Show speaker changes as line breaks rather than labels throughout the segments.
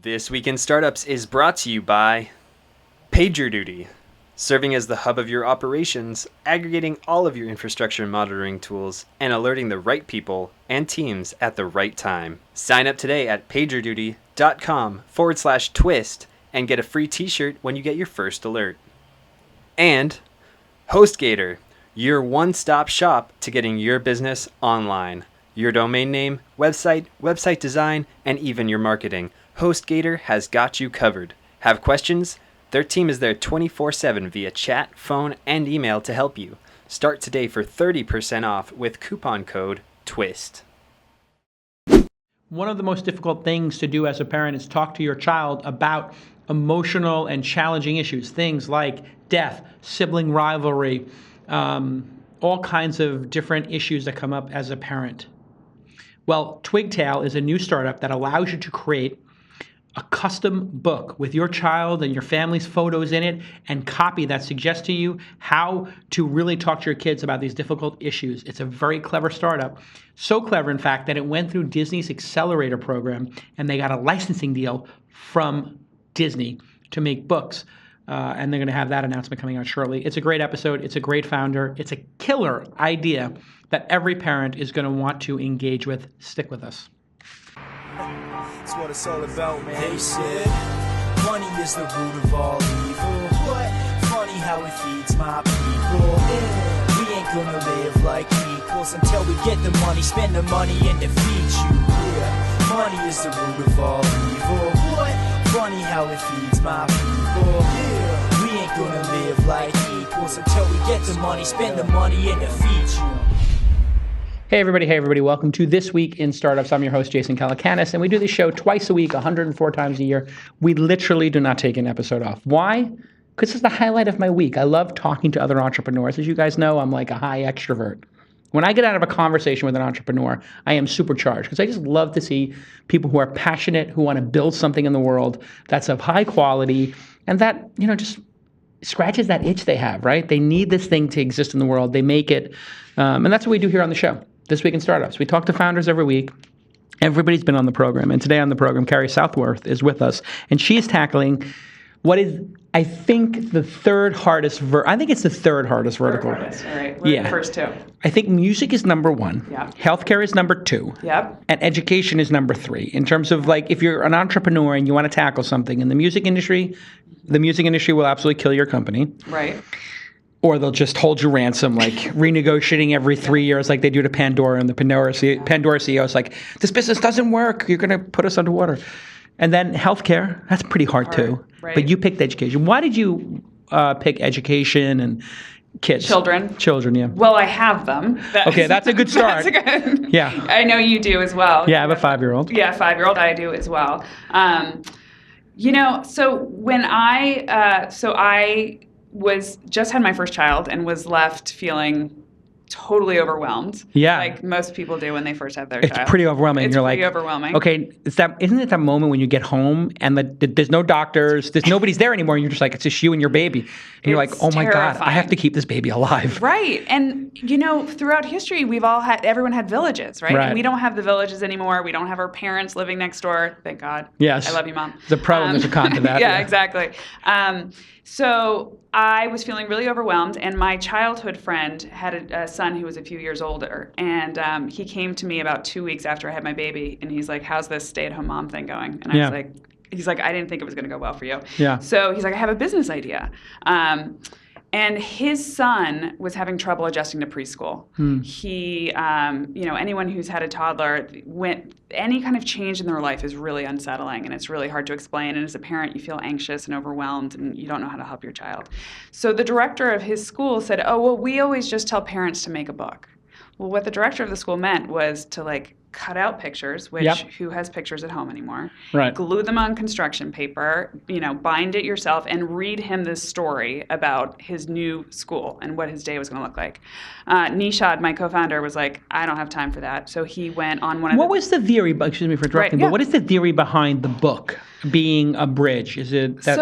This Week in Startups is brought to you by PagerDuty, serving as the hub of your operations, aggregating all of your infrastructure monitoring tools, and alerting the right people and teams at the right time. Sign up today at pagerduty.com/twist and get a free t-shirt when you get your first alert. And HostGator, your one-stop shop to getting your business online. Your domain name, website design, and even your marketing. HostGator has got you covered. Have questions? Their team is there 24/7 via chat, phone, and email to help you. Start today for 30% off with coupon code TWIST.
One of the most difficult things to do as a parent is talk to your child about emotional and challenging issues, things like death, sibling rivalry, all kinds of different issues that come up as a parent. Well, Twigtale is a new startup that allows you to create a custom book with your child and your family's photos in it and copy that suggests to you how to really talk to your kids about these difficult issues. It's a very clever startup. So clever, in fact, that it went through Disney's accelerator program and they got a licensing deal from Disney to make books. And they're going to have that announcement coming out shortly. It's a great episode. It's a great founder. It's a killer idea that every parent is going to want to engage with. Stick with us.
That's what it's all about, man. They said money is the root of all evil. What? Funny how it feeds my people. Yeah. We ain't gonna live like equals until we get the money, spend the money, and defeat you. Yeah. Money is the root of all evil. What? Funny how it feeds my people. Yeah. We ain't gonna live like equals until we get the money, spend the money, and defeat you.
Hey everybody, welcome to This Week in Startups. I'm your host, Jason Calacanis, and we do this show twice a week, 104 times a year. We literally do not take an episode off. Why? Because it's the highlight of my week. I love talking to other entrepreneurs. As you guys know, I'm like a high extrovert. When I get out of a conversation with an entrepreneur, I am supercharged because I just love to see people who are passionate, who want to build something in the world that's of high quality and that, just scratches that itch they have, right? They need this thing to exist in the world. They make it. And that's what we do here on the show. This Week in Startups. We talk to founders every week. Everybody's been on the program. And today on the program, Carrie Southworth is with us. And she's tackling what is, I think, the third hardest I think it's the third hardest vertical.
All right. We're the first two.
I think music is number one.
Yep.
Healthcare is number two.
Yep.
And education is number three. In terms of if you're an entrepreneur and you want to tackle something in the music industry will absolutely kill your company.
Right.
Or they'll just hold you ransom, renegotiating every 3 years like they do to Pandora. And the Pandora CEO is like, this business doesn't work. You're going to put us underwater. And then healthcare, that's pretty hard too.
Right.
But you picked education. Why did you pick education and kids? Children, yeah.
Well, I have them.
Okay, that's a good start.
That's good.
Yeah.
I know you do as well.
Yeah, I have a 5-year-old.
Yeah, 5-year-old I do as well. So when I was just had my first child and was left feeling totally overwhelmed.
Yeah.
Like most people do when they first have their
It's
child.
It's pretty overwhelming.
It's
You're
pretty
like,
overwhelming.
Okay, isn't it that moment when you get home and there's no doctors, nobody's there anymore, and you're just like, it's just you and your baby. And you're like, oh my God, I have to keep this baby alive.
Right. And, throughout history, everyone had villages, right?
Right.
And we don't have the villages anymore. We don't have our parents living next door. Thank God.
Yes.
I love you, Mom.
There's a pro and there's a con to that.
Yeah, exactly. So I was feeling really overwhelmed, and my childhood friend had a son who was a few years older, and he came to me about 2 weeks after I had my baby, and he's like, how's this stay-at-home mom thing going? And I was like, he's like, I didn't think it was going to go well for you.
Yeah.
So he's like, I have a business idea. And his son was having trouble adjusting to preschool. He, anyone who's had a toddler, any kind of change in their life is really unsettling, and it's really hard to explain. And as a parent, you feel anxious and overwhelmed, and you don't know how to help your child. So the director of his school said, oh, well, we always just tell parents to make a book. Well, what the director of the school meant was to cut out pictures, which who has pictures at home anymore?
Right.
Glue them on construction paper, bind it yourself, and read him this story about his new school and what his day was going to look like. Nishad, my co-founder, was like, I don't have time for that. So he went on one of
What was the theory, excuse me for interrupting, but what is the theory behind the book being a bridge? Is it that,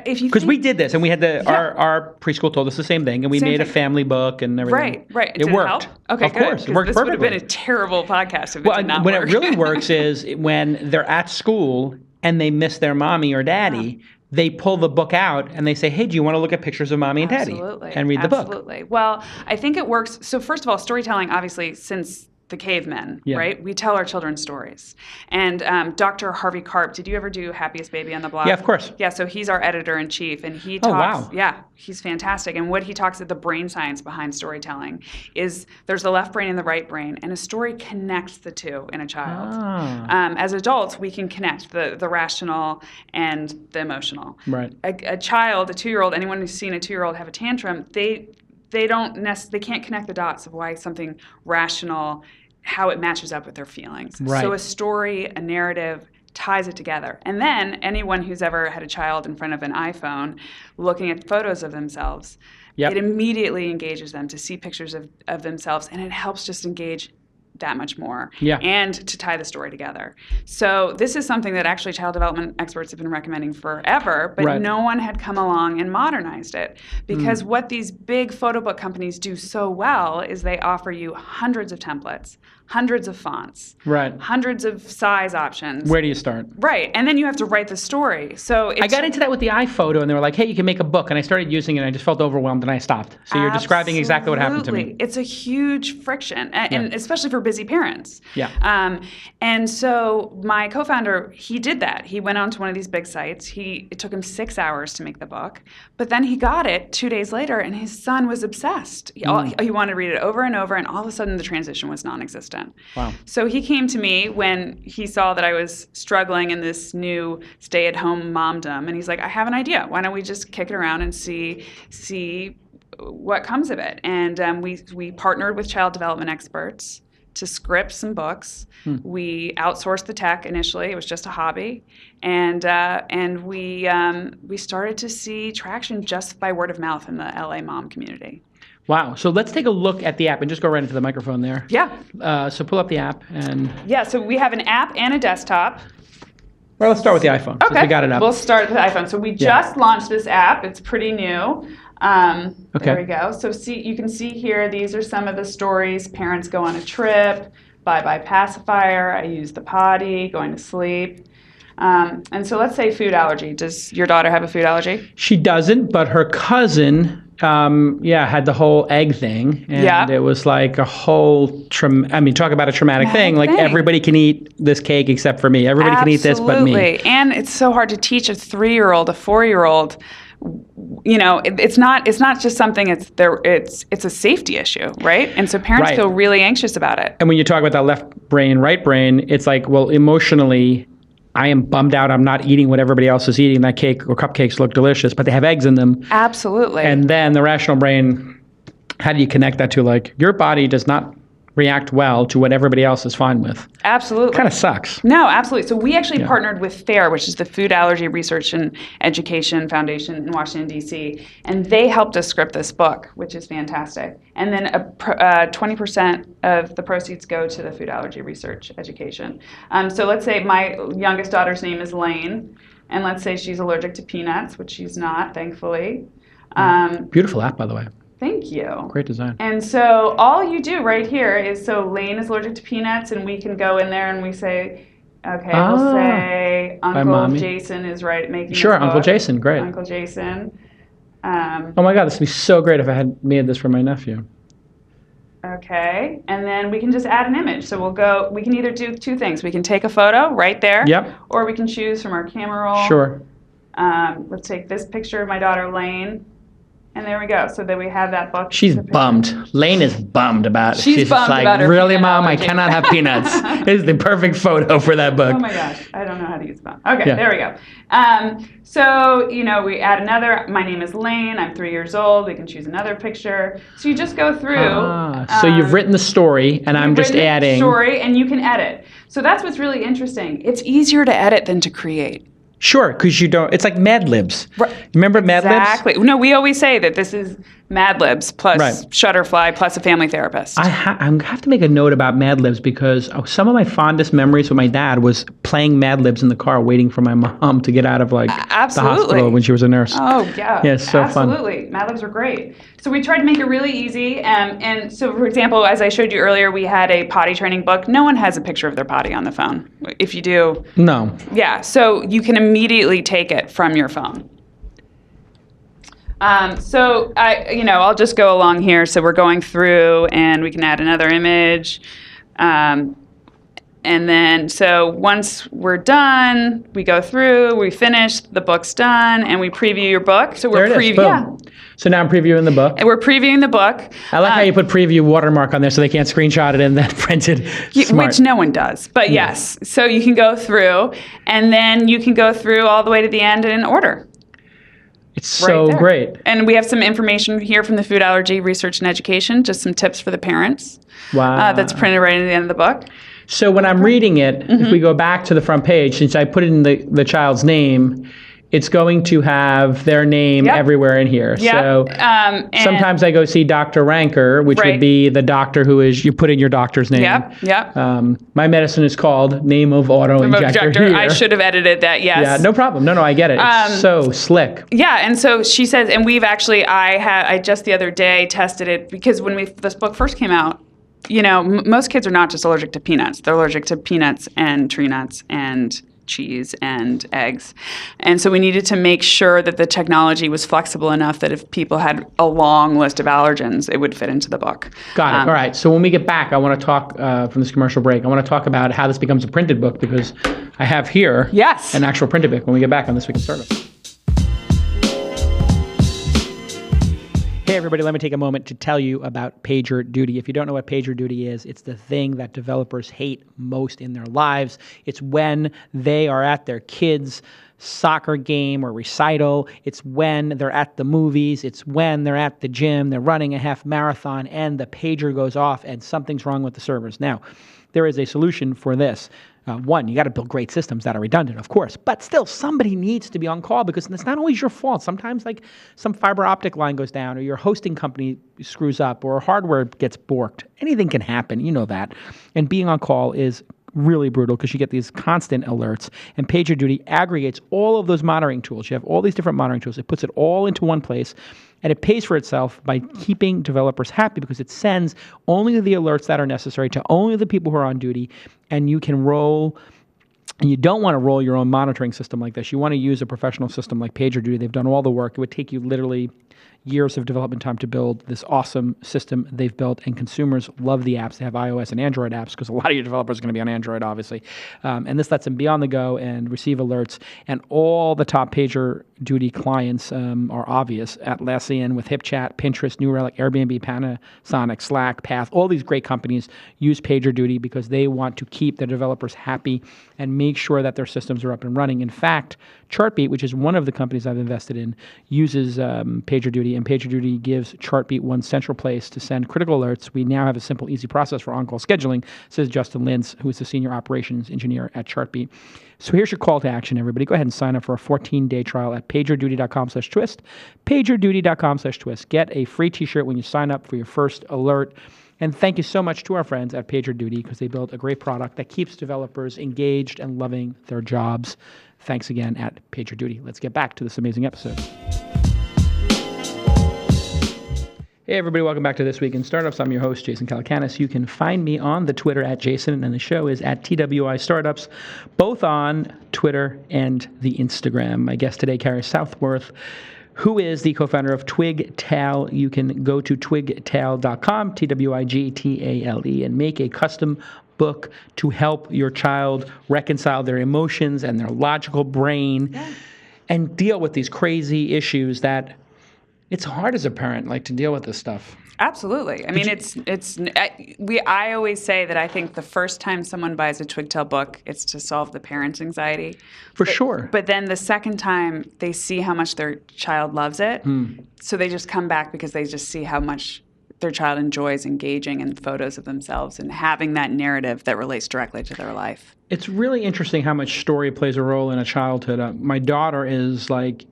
if you
because we did this and we had our preschool told us the same thing and we made a family book and everything.
Right.
It worked.
Help? Okay,
of course, it worked
this
perfectly.
Would have been a terrible whole podcast if it did not
when
work.
it really works is when they're at school and they miss their mommy or daddy. Yeah. They pull the book out and they say, hey, do you want to look at pictures of mommy and daddy? And read the book.
Absolutely. Well, I think it works. So first of all, storytelling, obviously, since the cavemen, right? We tell our children stories. And Dr. Harvey Karp, did you ever do Happiest Baby on the Block?
Yeah, of course.
Yeah, so he's our editor-in-chief, and he talks, he's fantastic. And what he talks at the brain science behind storytelling is there's the left brain and the right brain, and a story connects the two in a child. As adults, we can connect the rational and the emotional.
Right.
A child, a 2-year-old, anyone who's seen a 2-year-old have a tantrum, they can't connect the dots of why something rational, how it matches up with their feelings.
Right.
So a story, a narrative ties it together. And then anyone who's ever had a child in front of an iPhone looking at photos of themselves, it immediately engages them to see pictures of themselves, and it helps just engage that much more and to tie the story together. So this is something that actually child development experts have been recommending forever, but no one had come along and modernized it, because what these big photo book companies do so well is they offer you hundreds of templates, hundreds of fonts, hundreds of size options.
Where do you start?
Right, and then you have to write the story. So
I got into that with the iPhoto, and they were like, hey, you can make a book, and I started using it, and I just felt overwhelmed, and I stopped. So you're describing exactly what happened to me.
It's a huge friction, and especially for busy parents.
Yeah.
And so my co-founder, he did that. He went onto one of these big sites. It took him 6 hours to make the book, but then he got it 2 days later, and his son was obsessed. He wanted to read it over and over, and all of a sudden the transition was non-existent.
Wow.
So he came to me when he saw that I was struggling in this new stay-at-home momdom, and he's like, I have an idea. Why don't we just kick it around and see what comes of it? And we partnered with child development experts to script some books. We outsourced the tech initially. It was just a hobby. And we started to see traction just by word of mouth in the LA mom community.
Wow. So let's take a look at the app and just go right into the microphone there.
Yeah.
So pull up the app and...
Yeah, so we have an app and a desktop.
Well, let's start with the iPhone.
Okay.
Since we got it up.
We'll start with the iPhone. So we just launched this app. It's pretty new. There we go. So you can see here, these are some of the stories. Parents go on a trip, bye-bye pacifier, I use the potty, going to sleep. And so let's say food allergy. Does your daughter have a food allergy?
She doesn't, but her cousin, had the whole egg thing. And it was like a whole, talk about a traumatic thing. Like everybody can eat this cake except for me. Everybody can eat this but me.
Absolutely. And it's so hard to teach a 3-year-old, a 4-year-old. It's not just something. It's a safety issue, right? And so parents feel really anxious about it.
And when you talk about that left brain, right brain, it's like, well, emotionally, I am bummed out. I'm not eating what everybody else is eating. That cake or cupcakes look delicious, but they have eggs in them.
Absolutely.
And then the rational brain, how do you connect that to like your body does not react well to what everybody else is fine with?
Absolutely.
Kind of sucks.
No, absolutely. So we actually partnered with FAIR, which is the Food Allergy Research and Education Foundation in Washington, D.C., and they helped us script this book, which is fantastic. And then 20% of the proceeds go to the food allergy research education. So let's say my youngest daughter's name is Lane, and let's say she's allergic to peanuts, which she's not, thankfully.
Beautiful app, by the way.
Thank you.
Great design.
And so all you do right here is, so Lane is allergic to peanuts, and we can go in there and we say, okay, we'll say Uncle Jason is making this book.
Uncle Jason, great.
Uncle Jason.
Oh my God, this would be so great if I had made this for my nephew.
Okay, and then we can just add an image. So we can either do two things. We can take a photo right there.
Yep.
Or we can choose from our camera roll.
Sure.
Let's take this picture of my daughter Lane. And there we go. So that we have that book.
She's bummed. Lane is bummed about it.
She's bummed
just
about her
really, Mom,
allergy.
I cannot have peanuts. This is the perfect photo for that book.
Oh my gosh. I don't know how to use bummed. Okay, there we go. So, we add another. My name is Lane. I'm 3 years old. We can choose another picture. So you just go through.
So you've written the story, and I'm just adding.
Story, and you can edit. So that's what's really interesting. It's easier to edit than to create.
Sure, because you don't. It's like Mad Libs. Right. Remember Mad Libs?
Exactly. No, we always say that this is Mad Libs plus
Right.
Shutterfly plus a family therapist.
I have to make a note about Mad Libs because some of my fondest memories with my dad was playing Mad Libs in the car waiting for my mom to get out of the hospital when she was a nurse.
Oh, yeah.
Yeah, it's so fun.
Absolutely. Mad Libs are great. So we tried to make it really easy. And so, for example, as I showed you earlier, we had a potty training book. No one has a picture of their potty on the phone. If you do.
No.
Yeah. So you can immediately take it from your phone. I'll just go along here. So we're going through, and we can add another image. And then, so once we're done, we go through, we finish, the book's done, and we preview your book. So we're
Boom. So now I'm previewing the book.
And we're previewing the book.
I like how you put preview watermark on there so they can't screenshot it and then print it. Smart.
Which no one does. But yes, so you can go through, and then you can go through all the way to the end in order.
It's so great.
And we have some information here from the Food Allergy Research and Education, just some tips for the parents.
Wow.
That's printed right at the end of the book.
So when I'm reading it, if we go back to the front page, since I put in the child's name, it's going to have their name everywhere in here.
Yep.
So sometimes I go see Dr. Ranker, which would be the doctor you put in your doctor's name.
Yep.
My medicine is called name of auto injector here.
I should have edited that, yes.
Yeah, no problem. No, I get it. It's so slick.
Yeah, and so she says, and we've actually, I just the other day tested it because when this book first came out, most kids are not just allergic to peanuts. They're allergic to peanuts and tree nuts and cheese and eggs. And so we needed to make sure that the technology was flexible enough that if people had a long list of allergens, it would fit into the book.
Got it. All right. So when we get back, I want to talk from this commercial break. I want to talk about how this becomes a printed book because I have here an actual printed book when we get back on This Week in Startups. Hey everybody, let me take a moment to tell you about PagerDuty. If you don't know what PagerDuty is, it's the thing that developers hate most in their lives. It's when they are at their kids' soccer game or recital. It's when they're at the movies. It's when they're at the gym, they're running a half marathon, and the pager goes off and something's wrong with the servers. Now, there is a solution for this. One, you got to build great systems that are redundant, of course, but still somebody needs to be on call because it's not always your fault. Sometimes like some fiber optic line goes down or your hosting company screws up or hardware gets borked. Anything can happen, you know that. And being on call is really brutal because you get these constant alerts, and PagerDuty aggregates all of those monitoring tools. You have all these different monitoring tools. It puts it all into one place, and it pays for itself by keeping developers happy because it sends only the alerts that are necessary to only the people who are on duty, and you can roll. And you don't want to roll your own monitoring system like this. You want to use a professional system like PagerDuty. They've done all the work. It would take you literally years of development time to build this awesome system they've built, and consumers love the apps. They have iOS and Android apps because a lot of your developers are going to be on Android, obviously. And this lets them be on the go and receive alerts. And all the top PagerDuty clients are obvious: Atlassian with HipChat, Pinterest, New Relic, Airbnb, Panasonic, Slack, Path. All these great companies use PagerDuty because they want to keep their developers happy and make sure that their systems are up and running. In fact, Chartbeat, which is one of the companies I've invested in, uses PagerDuty, and PagerDuty gives Chartbeat one central place to send critical alerts. We now have a simple, easy process for on-call scheduling, says Justin Lintz, who is the senior operations engineer at Chartbeat. So here's your call to action, everybody. Go ahead and sign up for a 14-day trial at pagerduty.com/twist, pagerduty.com/twist. Get a free t-shirt when you sign up for your first alert. And thank you so much to our friends at PagerDuty because they built a great product that keeps developers engaged and loving their jobs. Thanks again at PagerDuty. Let's get back to this amazing episode. Hey everybody, welcome back to This Week in Startups. I'm your host, Jason Calacanis. You can find me on the Twitter at Jason, and the show is at TWI Startups, both on Twitter and the Instagram. My guest today, Carrie Southworth, who is the co-founder of Twigtale. You can go to twigtale.com, Twigtale, and make a custom book to help your child reconcile their emotions and their logical brain and deal with these crazy issues that it's hard as a parent, like, to deal with this stuff.
Absolutely. I mean, I always say that I think the first time someone buys a Twigtale book, it's to solve the parent's anxiety.
Sure.
But then the second time, they see how much their child loves it. So they just come back because they just see how much their child enjoys engaging in photos of themselves and having that narrative that relates directly to their life.
It's really interesting how much story plays a role in a childhood. My daughter is like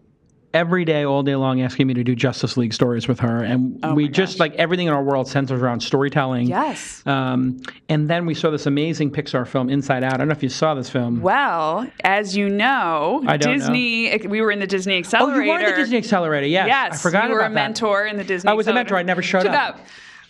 every day, all day long, asking me to do Justice League stories with her. And we just, like, everything in our world centers around storytelling.
Yes.
And then we saw this amazing Pixar film, Inside Out. I don't know if you saw this film.
Well, as you know, we were in the Disney Accelerator.
Oh, you were in the Disney Accelerator, yes.
Yes.
I forgot about that.
You were a mentor in the Disney
I was a
Accelerator.
mentor. I never showed up.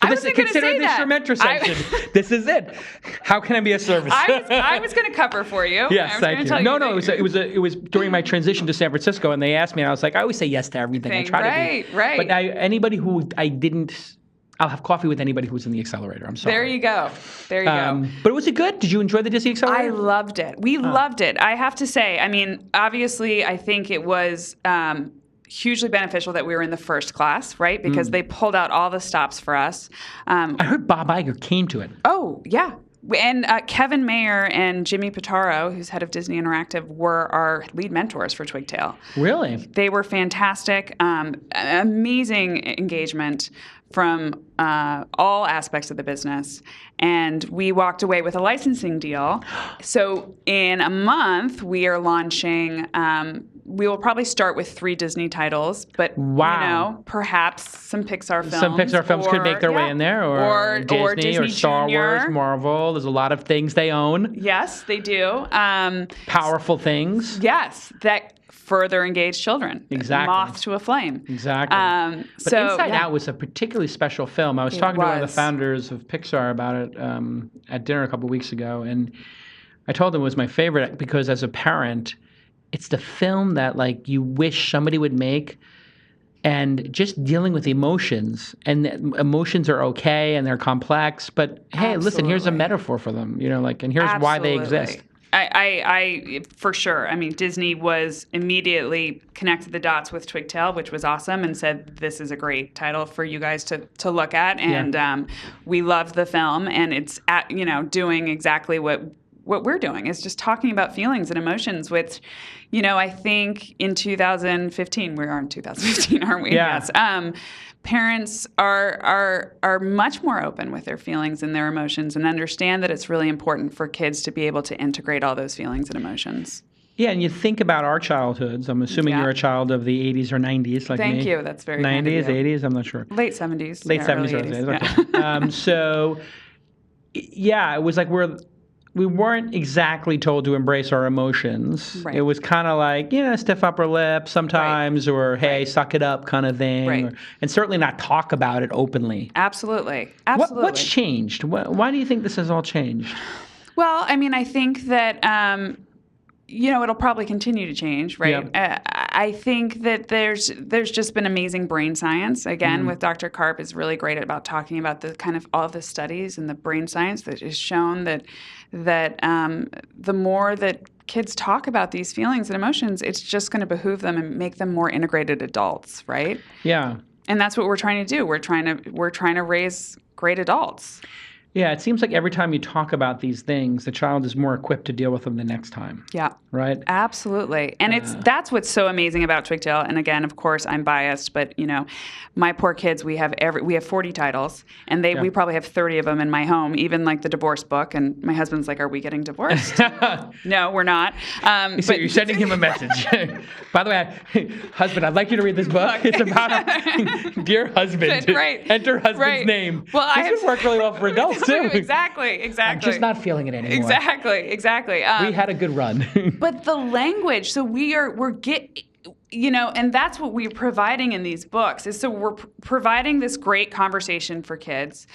I wasn't going to say
this
that.
your mentor section. This is it. How can I be of service?
I was going to cover for you.
Yes, thank you. No, it was during my transition to San Francisco, and they asked me, and I was like, I always say yes to everything. I try to be.
Right.
But anybody who I didn't, I'll have coffee with anybody who was in the Accelerator. I'm sorry.
There you go.
But was it good? Did you enjoy the Disney Accelerator?
I loved it. We loved it. I have to say. I mean, obviously, I think it was. Hugely beneficial that we were in the first class, right? Because they pulled out all the stops for us.
I heard Bob Iger came to it.
Oh, yeah. And Kevin Mayer and Jimmy Pitaro, who's head of Disney Interactive, were our lead mentors for Twigtale.
Really?
They were fantastic. Amazing engagement from all aspects of the business. And we walked away with a licensing deal. So in a month, we are launching... we will probably start with 3 Disney titles, but perhaps some Pixar films.
Some Pixar films could make their way in there, or Disney, or Star Wars, Marvel. There's a lot of things they own.
Yes, they do.
Powerful things.
Yes, that further engage children.
Exactly.
Moth to a flame.
Exactly. But Inside Out was a particularly special film. I was talking to one of the founders of Pixar about it at dinner a couple of weeks ago, and I told him it was my favorite because as a parent, it's the film that, like, you wish somebody would make, and just dealing with emotions. And emotions are okay and they're complex, but hey, listen, here's a metaphor for them, and here's why they exist.
I for sure. I mean, Disney was immediately connected the dots with Twigtale, which was awesome, and said, this is a great title for you guys to look at. And we loved the film, and it's doing exactly what we're doing, is just talking about feelings and emotions, which, I think in 2015, we are in 2015, aren't we?
Yeah.
Yes. Parents are much more open with their feelings and their emotions, and understand that it's really important for kids to be able to integrate all those feelings and emotions.
Yeah, and you think about our childhoods. I'm assuming you're a child of the 80s or 90s, like me.
Thank you. That's very
90s, 80s. I'm not sure.
Late 70s.
Late 70s,
early
80s. Okay. It was like we weren't exactly told to embrace our emotions. Right. It was kind of like, stiff upper lip sometimes, or hey, suck it up kind of thing.
Right.
And certainly not talk about it openly.
Absolutely.
What's changed? Why do you think this has all changed?
Well, I mean, I think that, it'll probably continue to change, right?
Yep.
I think that there's just been amazing brain science. Again, with Dr. Karp is really great about talking about the kind of all the studies and the brain science that has shown that the more that kids talk about these feelings and emotions, it's just going to behoove them and make them more integrated adults, right?
Yeah.
And that's what we're trying to do. We're trying to raise great adults.
Yeah, it seems like every time you talk about these things, the child is more equipped to deal with them the next time.
Yeah.
Right?
Absolutely. And that's what's so amazing about Twigtale. And again, of course, I'm biased, but my poor kids, we have 40 titles, and we probably have 30 of them in my home, even like the divorce book. And my husband's like, "Are we getting divorced?" No, we're not.
So you're sending him a message. By the way, husband, I'd like you to read this book. It's about a dear husband.
Right.
Enter husband's name. Well, this would work really well for adults too.
Exactly.
I'm just not feeling it anymore.
Exactly.
We had a good run.
But the language, so and that's what we're providing in these books, is so we're providing this great conversation for kids,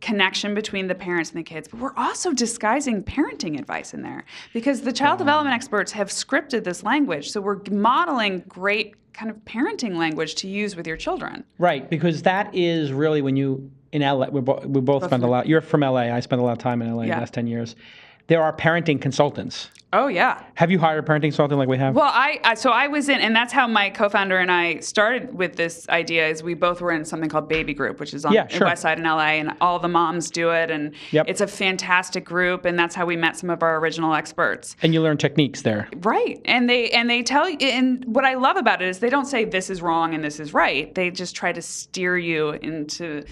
connection between the parents and the kids, but we're also disguising parenting advice in there, because the child development experts have scripted this language, so we're modeling great kind of parenting language to use with your children.
Right, because that is really when you, in LA, we both spent a lot, you're from LA, I spent a lot of time in LA in the last 10 years. There are parenting consultants.
Oh, yeah.
Have you hired a parenting consultant like we have?
Well, I was in, and that's how my co-founder and I started with this idea, is we both were in something called Baby Group, which is on the West Side in LA, and all the moms do it, and it's a fantastic group, and that's how we met some of our original experts.
And you learn techniques there.
Right. And they tell you, and what I love about it is they don't say this is wrong and this is right. They just try to steer you into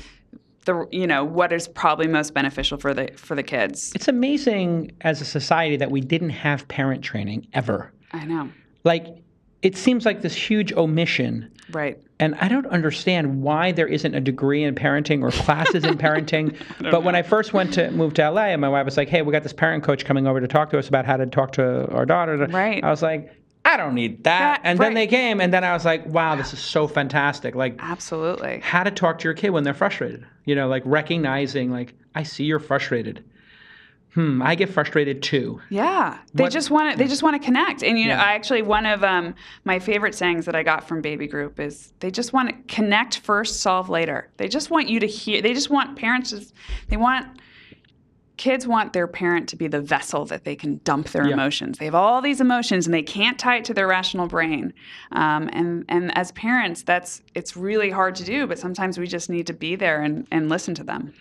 what is probably most beneficial for the kids.
It's amazing as a society that we didn't have parent training ever.
I know.
Like, it seems like this huge omission.
Right.
And I don't understand why there isn't a degree in parenting or classes in parenting. But when I first moved to LA, and my wife was like, hey, we got this parent coach coming over to talk to us about how to talk to our daughter.
Right.
I was like, I don't need that. And then they came, and then I was like, wow, this is so fantastic. Like,
absolutely.
How to talk to your kid when they're frustrated. You know, like recognizing, like, I see you're frustrated. I get frustrated too.
Yeah, they just want to connect. And I actually, one of my favorite sayings that I got from Baby Group is they just want to connect first, solve later. They just want you to hear. They just want kids want their parent to be the vessel that they can dump their emotions. They have all these emotions and they can't tie it to their rational brain. And as parents, it's really hard to do. But sometimes we just need to be there and listen to them.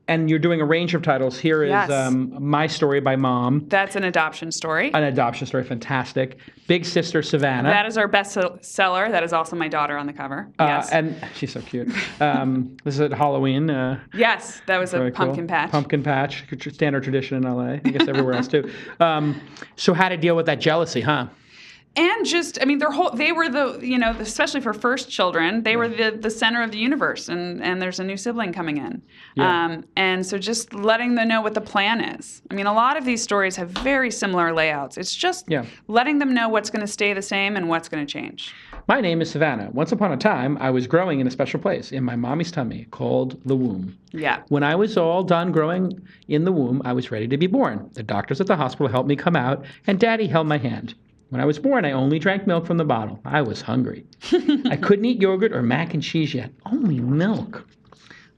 And you're doing a range of titles. Here is My Story by Mom.
That's an adoption story.
An adoption story, fantastic. Big Sister Savannah.
That is our best seller. That is also my daughter on the cover. Yes.
And she's so cute. This is at Halloween.
Yes, that was a pumpkin patch.
Pumpkin patch, standard tradition in LA. I guess everywhere else too. So how to deal with that jealousy, huh?
And just, I mean, they were especially for first children, they were the center of the universe, and there's a new sibling coming in.
Yeah.
And so just letting them know what the plan is. I mean, a lot of these stories have very similar layouts. It's just letting them know what's going to stay the same and what's going to change.
My name is Savannah. Once upon a time, I was growing in a special place in my mommy's tummy called the womb.
Yeah.
When I was all done growing in the womb, I was ready to be born. The doctors at the hospital helped me come out, and Daddy held my hand. When I was born, I only drank milk from the bottle. I was hungry. I couldn't eat yogurt or mac and cheese yet, only milk.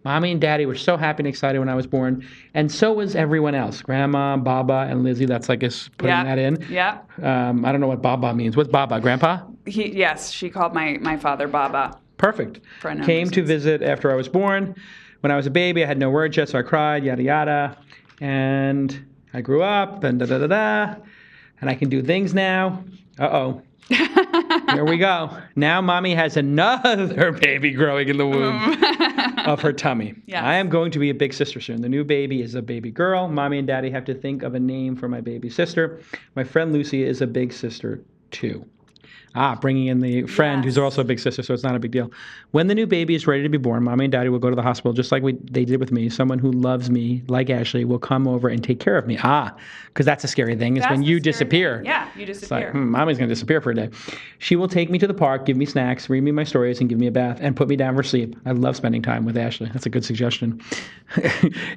Mommy and Daddy were so happy and excited when I was born, and so was everyone else. Grandma, Baba, and Lizzie. That's like us putting that in.
Yeah.
I don't know what Baba means. What's Baba? Grandpa?
Yes, she called my father Baba.
Perfect.
Came
to visit after I was born. When I was a baby, I had no words yet, so I cried, yada, yada. And I grew up, and da-da-da-da. And I can do things now. Uh-oh. Here we go. Now Mommy has another baby growing in the womb of her tummy.
Yes.
I am going to be a big sister soon. The new baby is a baby girl. Mommy and Daddy have to think of a name for my baby sister. My friend Lucy is a big sister too. Bringing in the friend who's also a big sister, so it's not a big deal. When the new baby is ready to be born, Mommy and Daddy will go to the hospital just like they did with me. Someone who loves me, like Ashley, will come over and take care of me. Because that's a scary thing, is when you disappear.
Yeah, you disappear.
It's like, Mommy's going to disappear for a day. She will take me to the park, give me snacks, read me my stories, and give me a bath, and put me down for sleep. I love spending time with Ashley. That's a good suggestion.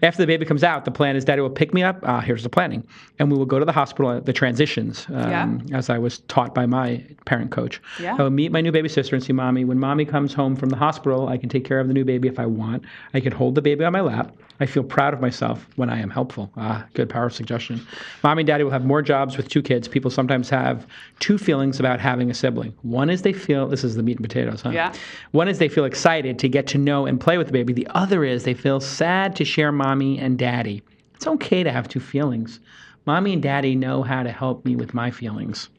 After the baby comes out, the plan is Daddy will pick me up. Here's the planning. And we will go to the hospital at the transitions, as I was taught by my parent coach.
Yeah.
I will meet my new baby sister and see Mommy. When Mommy comes home from the hospital, I can take care of the new baby if I want. I can hold the baby on my lap. I feel proud of myself when I am helpful. Good power of suggestion. Mommy and Daddy will have more jobs with two kids. People sometimes have two feelings about having a sibling. One is they feel, this is the meat and potatoes, huh?
Yeah.
One is they feel excited to get to know and play with the baby. The other is they feel sad to share Mommy and Daddy. It's okay to have two feelings. Mommy and Daddy know how to help me with my feelings.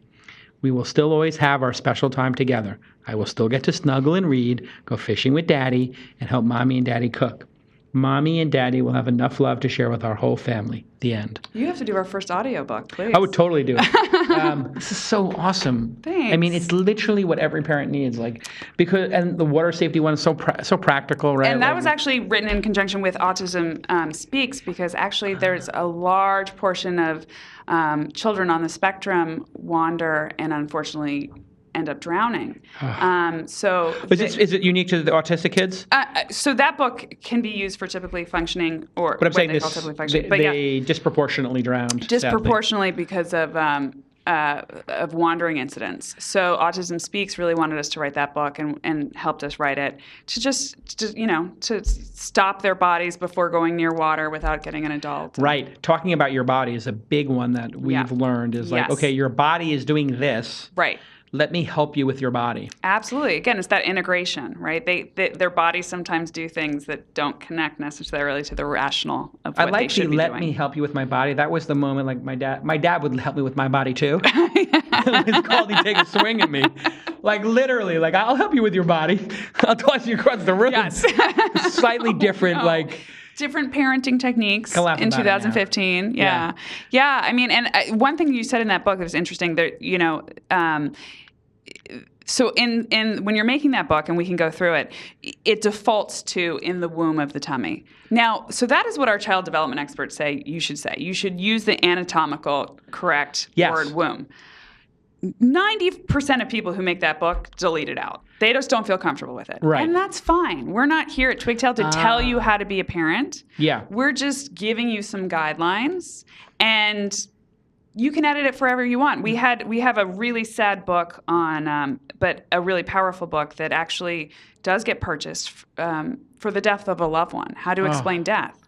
We will still always have our special time together. I will still get to snuggle and read, go fishing with Daddy, and help Mommy and Daddy cook. Mommy and Daddy will have enough love to share with our whole family. The end.
You have to do our first audiobook, please.
I would totally do it. This is so awesome.
Thanks.
I mean, it's literally what every parent needs. And the water safety one is so practical, right?
And that was actually written in conjunction with Autism Speaks, because actually there's a large portion of children on the spectrum wander and unfortunately end up drowning. Is
it unique to the autistic kids?
So that book can be used for typically functioning, or
but I'm saying
typically functioning.
They disproportionately drowned.
Disproportionately because of wandering incidents. So Autism Speaks really wanted us to write that book and helped us write it to stop their bodies before going near water without getting an adult.
Right. Talking about your body is a big one that we've learned is okay, your body is doing this.
Right.
Let me help you with your body.
Absolutely. Again, it's that integration, right? Their bodies sometimes do things that don't connect necessarily to the rational of what they should be doing.
Let me help you with my body. That was the moment, like my dad would help me with my body too. It's called he'd take a swing at me. Like literally, I'll help you with your body. I'll toss you across the room.
Yes.
Slightly different,
different parenting techniques
Can laugh
in
about it now.
2015. Yeah. I mean, and one thing you said in that book that was interesting that, so in when you're making that book, and we can go through it, it defaults to in the womb of the tummy. Now, so that is what our child development experts say you should say. You should use the anatomical correct word womb. 90% of people who make that book delete it out. They just don't feel comfortable with it.
Right.
And that's fine. We're not here at Twigtale to tell you how to be a parent.
Yeah.
We're just giving you some guidelines, and you can edit it forever you want. We have a really sad book on, but a really powerful book that actually does get purchased for the death of a loved one, How to Explain Death.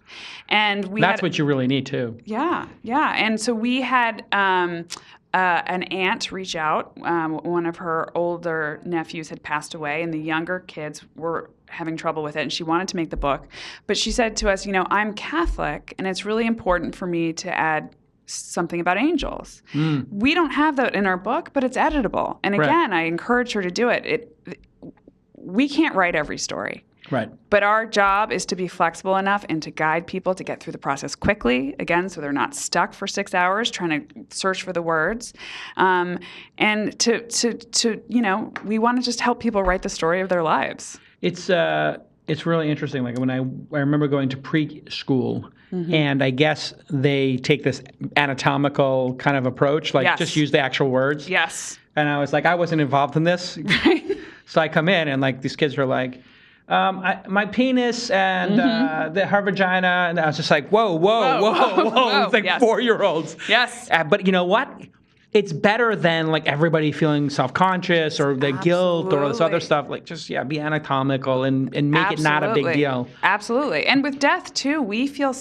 And
that's what you really need too.
Yeah. And so we had an aunt reach out. One of her older nephews had passed away, and the younger kids were having trouble with it, and she wanted to make the book. But she said to us, I'm Catholic, and it's really important for me to add something about angels. We don't have that in our book, but it's editable. And again, I encourage her to do it. We can't write every story.
Right.
But our job is to be flexible enough and to guide people to get through the process quickly, again, so they're not stuck for 6 hours trying to search for the words. And we want to just help people write the story of their lives.
It's really interesting. Like when I remember going to preschool, and I guess they take this anatomical kind of approach, like just use the actual words.
Yes.
And I was like, I wasn't involved in this. So I come in, and like these kids are like, my penis and her vagina, and I was just like, whoa. It's like 4-year-olds.
Yes.
But you know what? It's better than like everybody feeling self-conscious or the guilt or all this other stuff. Like just be anatomical and make it not a big deal.
Absolutely. And with death too, we feel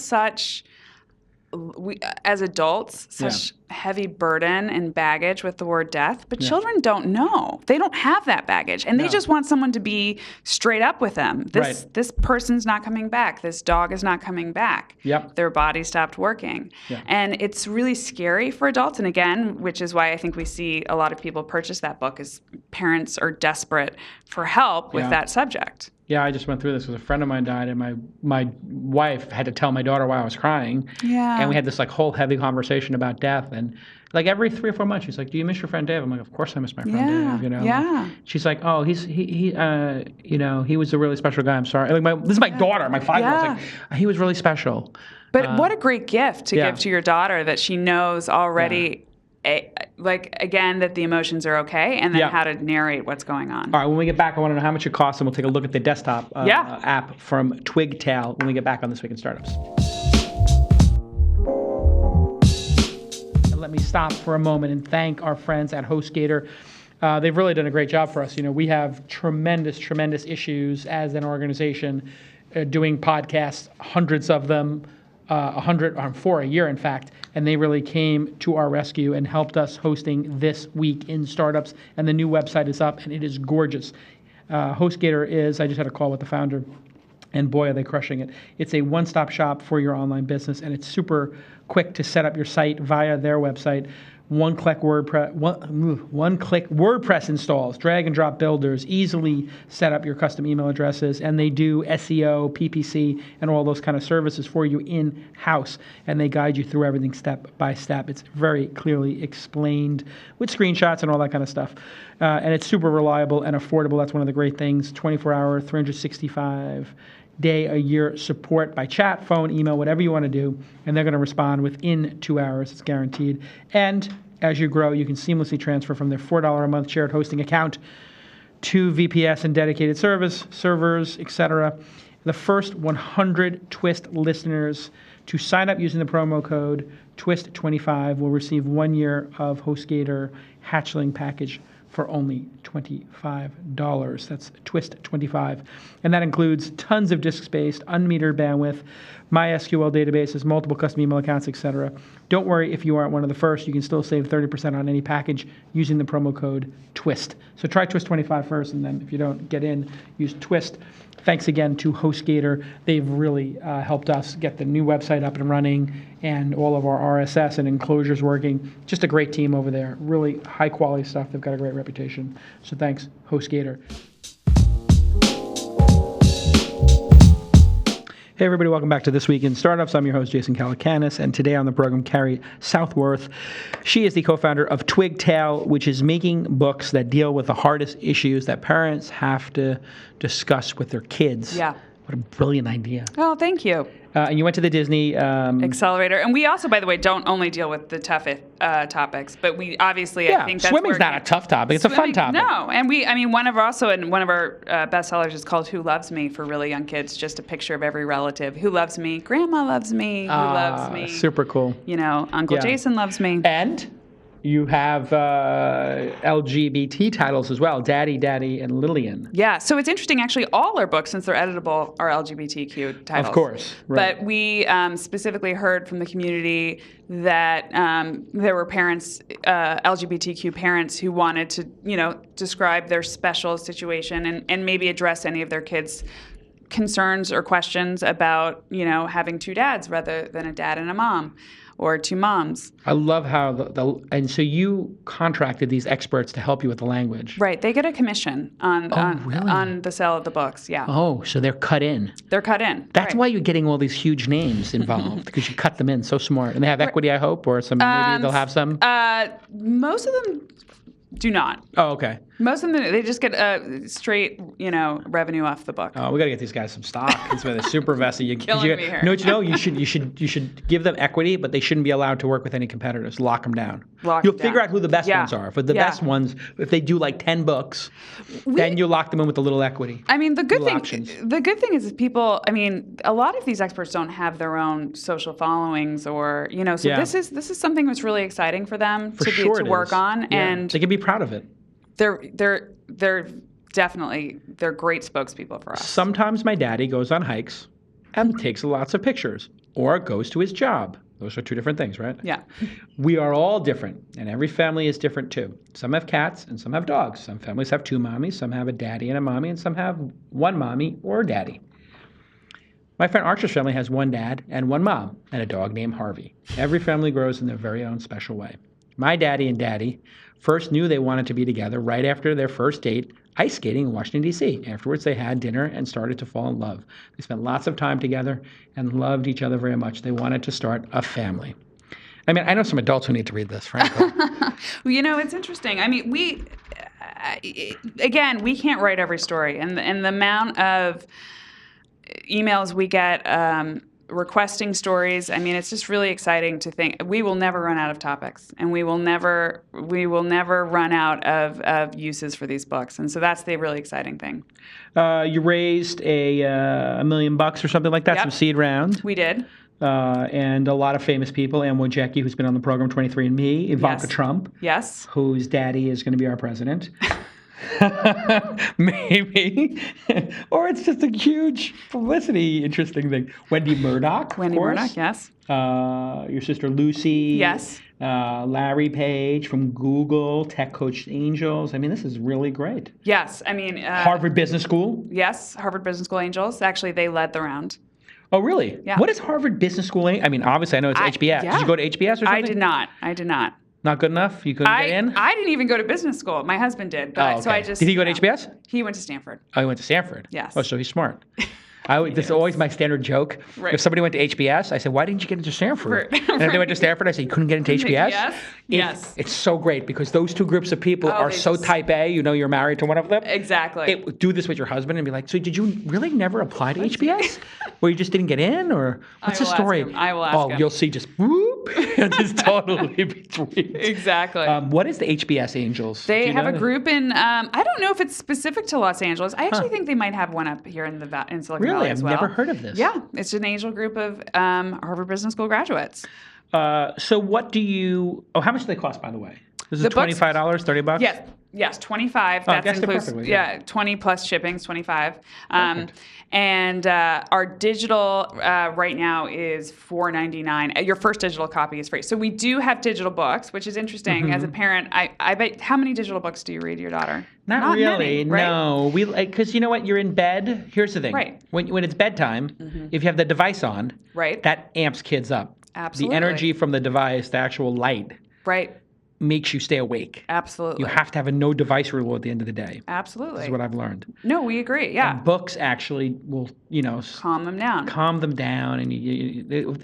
as adults, such heavy burden and baggage with the word death, but children don't know. They don't have that baggage, and they just want someone to be straight up with them. This person's not coming back. This dog is not coming back.
Yep.
Their body stopped working. Yeah. And it's really scary for adults, and again, which is why I think we see a lot of people purchase that book, is parents are desperate for help with that subject.
Yeah, I just went through this because a friend of mine died, and my wife had to tell my daughter why I was crying. Yeah. And we had this like whole heavy conversation about death, and like every 3 or 4 months, she's like, "Do you miss your friend Dave?" I'm like, "Of course I miss my friend Dave."
Yeah.
She's like, "Oh, he was a really special guy. I'm sorry." Like this is my daughter, my 5-year-old. Like, he was really special.
But what a great gift to give to your daughter that she knows already. Again, that the emotions are okay, and then how to narrate what's going on.
All right, when we get back, I want to know how much it costs, and we'll take a look at the desktop app from Twigtale when we get back on This Week in Startups. And let me stop for a moment and thank our friends at HostGator. They've really done a great job for us. We have tremendous issues as an organization doing podcasts, hundreds of them. 104 a year, in fact, and they really came to our rescue and helped us hosting This Week in Startups, and the new website is up, and it is gorgeous. HostGator is, I just had a call with the founder, and boy, are they crushing it. It's a one-stop shop for your online business, and it's super quick to set up your site via their website. One-click WordPress installs, drag-and-drop builders, easily set up your custom email addresses, and they do SEO, PPC, and all those kind of services for you in-house, and they guide you through everything step by step. It's very clearly explained with screenshots and all that kind of stuff, and it's super reliable and affordable. That's one of the great things. 24-hour, 365-day-a-year support by chat, phone, email, whatever you want to do, and they're going to respond within 2 hours. It's guaranteed. And as you grow, you can seamlessly transfer from their $4 a month shared hosting account to VPS and dedicated servers, etc. The first 100 Twist listeners to sign up using the promo code TWIST25 will receive 1 year of HostGator Hatchling package for only $25. That's TWIST25. And that includes tons of disk space, unmetered bandwidth, MySQL databases, multiple custom email accounts, etc. Don't worry if you aren't one of the first. You can still save 30% on any package using the promo code TWIST. So try TWIST25 first, and then if you don't get in, use TWIST. Thanks again to HostGator. They've really helped us get the new website up and running and all of our RSS and enclosures working. Just a great team over there. Really high quality stuff. They've got a great reputation. So thanks, HostGator. Hey, everybody, welcome back to This Week in Startups. I'm your host, Jason Calacanis, and today on the program, Carrie Southworth. She is the co-founder of Twigtale, which is making books that deal with the hardest issues that parents have to discuss with their kids.
Yeah.
What a brilliant idea.
Oh, thank you.
And you went to the Disney...
Accelerator. And we also, by the way, don't only deal with the tough topics, but we obviously, I think that's
swimming's not a tough topic. It's a fun topic.
No. And one of our bestsellers is called Who Loves Me for really young kids, just a picture of every relative. Who loves me? Grandma loves me. Who loves me?
Super cool.
Uncle Jason loves me.
And you have LGBT titles as well, Daddy, Daddy, and Lillian.
Yeah, so it's interesting. Actually, all our books, since they're editable, are LGBTQ titles.
Of course. Right.
But we specifically heard from the community that there were parents, LGBTQ parents, who wanted to, describe their special situation and maybe address any of their kids' concerns or questions about, having two dads rather than a dad and a mom. Or two moms.
I love how and so you contracted these experts to help you with the language.
Right. They get a commission on the sale of the books. Yeah.
Oh, so they're cut in.
They're cut in.
That's why you're getting all these huge names involved because you cut them in. So smart. And they have equity, I hope, or some maybe they'll have some.
Most of them do not.
Oh, okay.
Most of them, they just get straight, revenue off the book.
Oh, we got to get these guys some stock. That's why they're super vested.
Me here.
You should give them equity, but they shouldn't be allowed to work with any competitors. Lock them down. You'll figure out who the best ones are. For the best ones, if they do like 10 books, then you lock them in with a little equity.
I mean, the good thing is people. I mean, a lot of these experts don't have their own social followings, or So this is something that's really exciting for them to work on, and
they can be proud of it.
They're definitely great spokespeople for us.
Sometimes my daddy goes on hikes and takes lots of pictures, or goes to his job. Those are two different things, right?
Yeah.
We are all different, and every family is different too. Some have cats and some have dogs. Some families have two mommies, some have a daddy and a mommy, and some have one mommy or a daddy. My friend Archer's family has one dad and one mom and a dog named Harvey. Every family grows in their very own special way. My daddy and daddy first knew they wanted to be together right after their first date ice skating in Washington, D.C. Afterwards, they had dinner and started to fall in love. They spent lots of time together and loved each other very much. They wanted to start a family. I mean, I know some adults who need to read this, frankly.
It's interesting. I mean, we can't write every story. And the amount of emails we get requesting stories. I mean, it's just really exciting to think we will never run out of topics, and we will never run out of uses for these books. And so that's the really exciting thing.
You raised $1 million or something like that, some seed round.
We did.
And a lot of famous people, Anne Wojcicki, who's been on the program, 23andMe, Ivanka Trump, whose daddy is going to be our president. Maybe. Or it's just a huge publicity interesting thing. Wendy Murdoch,
yes.
Your sister Lucy.
Yes.
Larry Page from Google, Tech Coach Angels. I mean, this is really great.
Yes. I mean...
Harvard Business School.
Yes, Harvard Business School Angels. Actually, they led the round.
Oh, really?
Yeah.
What is Harvard Business School? I mean, obviously, I know it's HBS. Did you go to HBS or something?
I did not.
Not good enough? You couldn't get in?
I didn't even go to business school. My husband did. But, So I just...
Did he go to HBS?
He went to Stanford.
Oh, he went to Stanford?
Yes.
Oh, so he's smart. This is always my standard joke. Right. If somebody went to HBS, I said, why didn't you get into Stanford? Right. And if they went to Stanford, I said, you couldn't get into HBS?
Yes.
It's so great because those two groups of people are so type A, you're married to one of them.
Exactly.
Do this with your husband and be like, so did you really never apply to HBS? Or you just didn't get in? Or what's the story?
I will ask him.
You'll see just whoop. Just totally between.
Exactly.
What is the HBS Angels?
They have a group in, I don't know if it's specific to Los Angeles. I actually think they might have one up here in Silicon Valley as well.
I've never heard of this.
Yeah, it's an angel group of Harvard Business School graduates.
So what do you... Oh, how much do they cost, by the way? This is $25, $30?
Yes, 25. That includes 20 plus shipping, 25. And our digital right now is $4.99. Your first digital copy is free. So we do have digital books, which is interesting. As a parent, I bet. How many digital books do you read to your daughter?
Not really.
Many, right?
No, because you know what? You're in bed. Here's the thing.
Right.
When it's bedtime, if you have the device on,
right,
that amps kids up.
Absolutely.
The energy from the device, the actual light.
Right.
makes you stay awake.
Absolutely.
You have to have a no device rule at the end of the day.
Absolutely.
This is what I've learned.
No, we agree. Yeah.
And books actually will,
calm them down.
Calm them down, and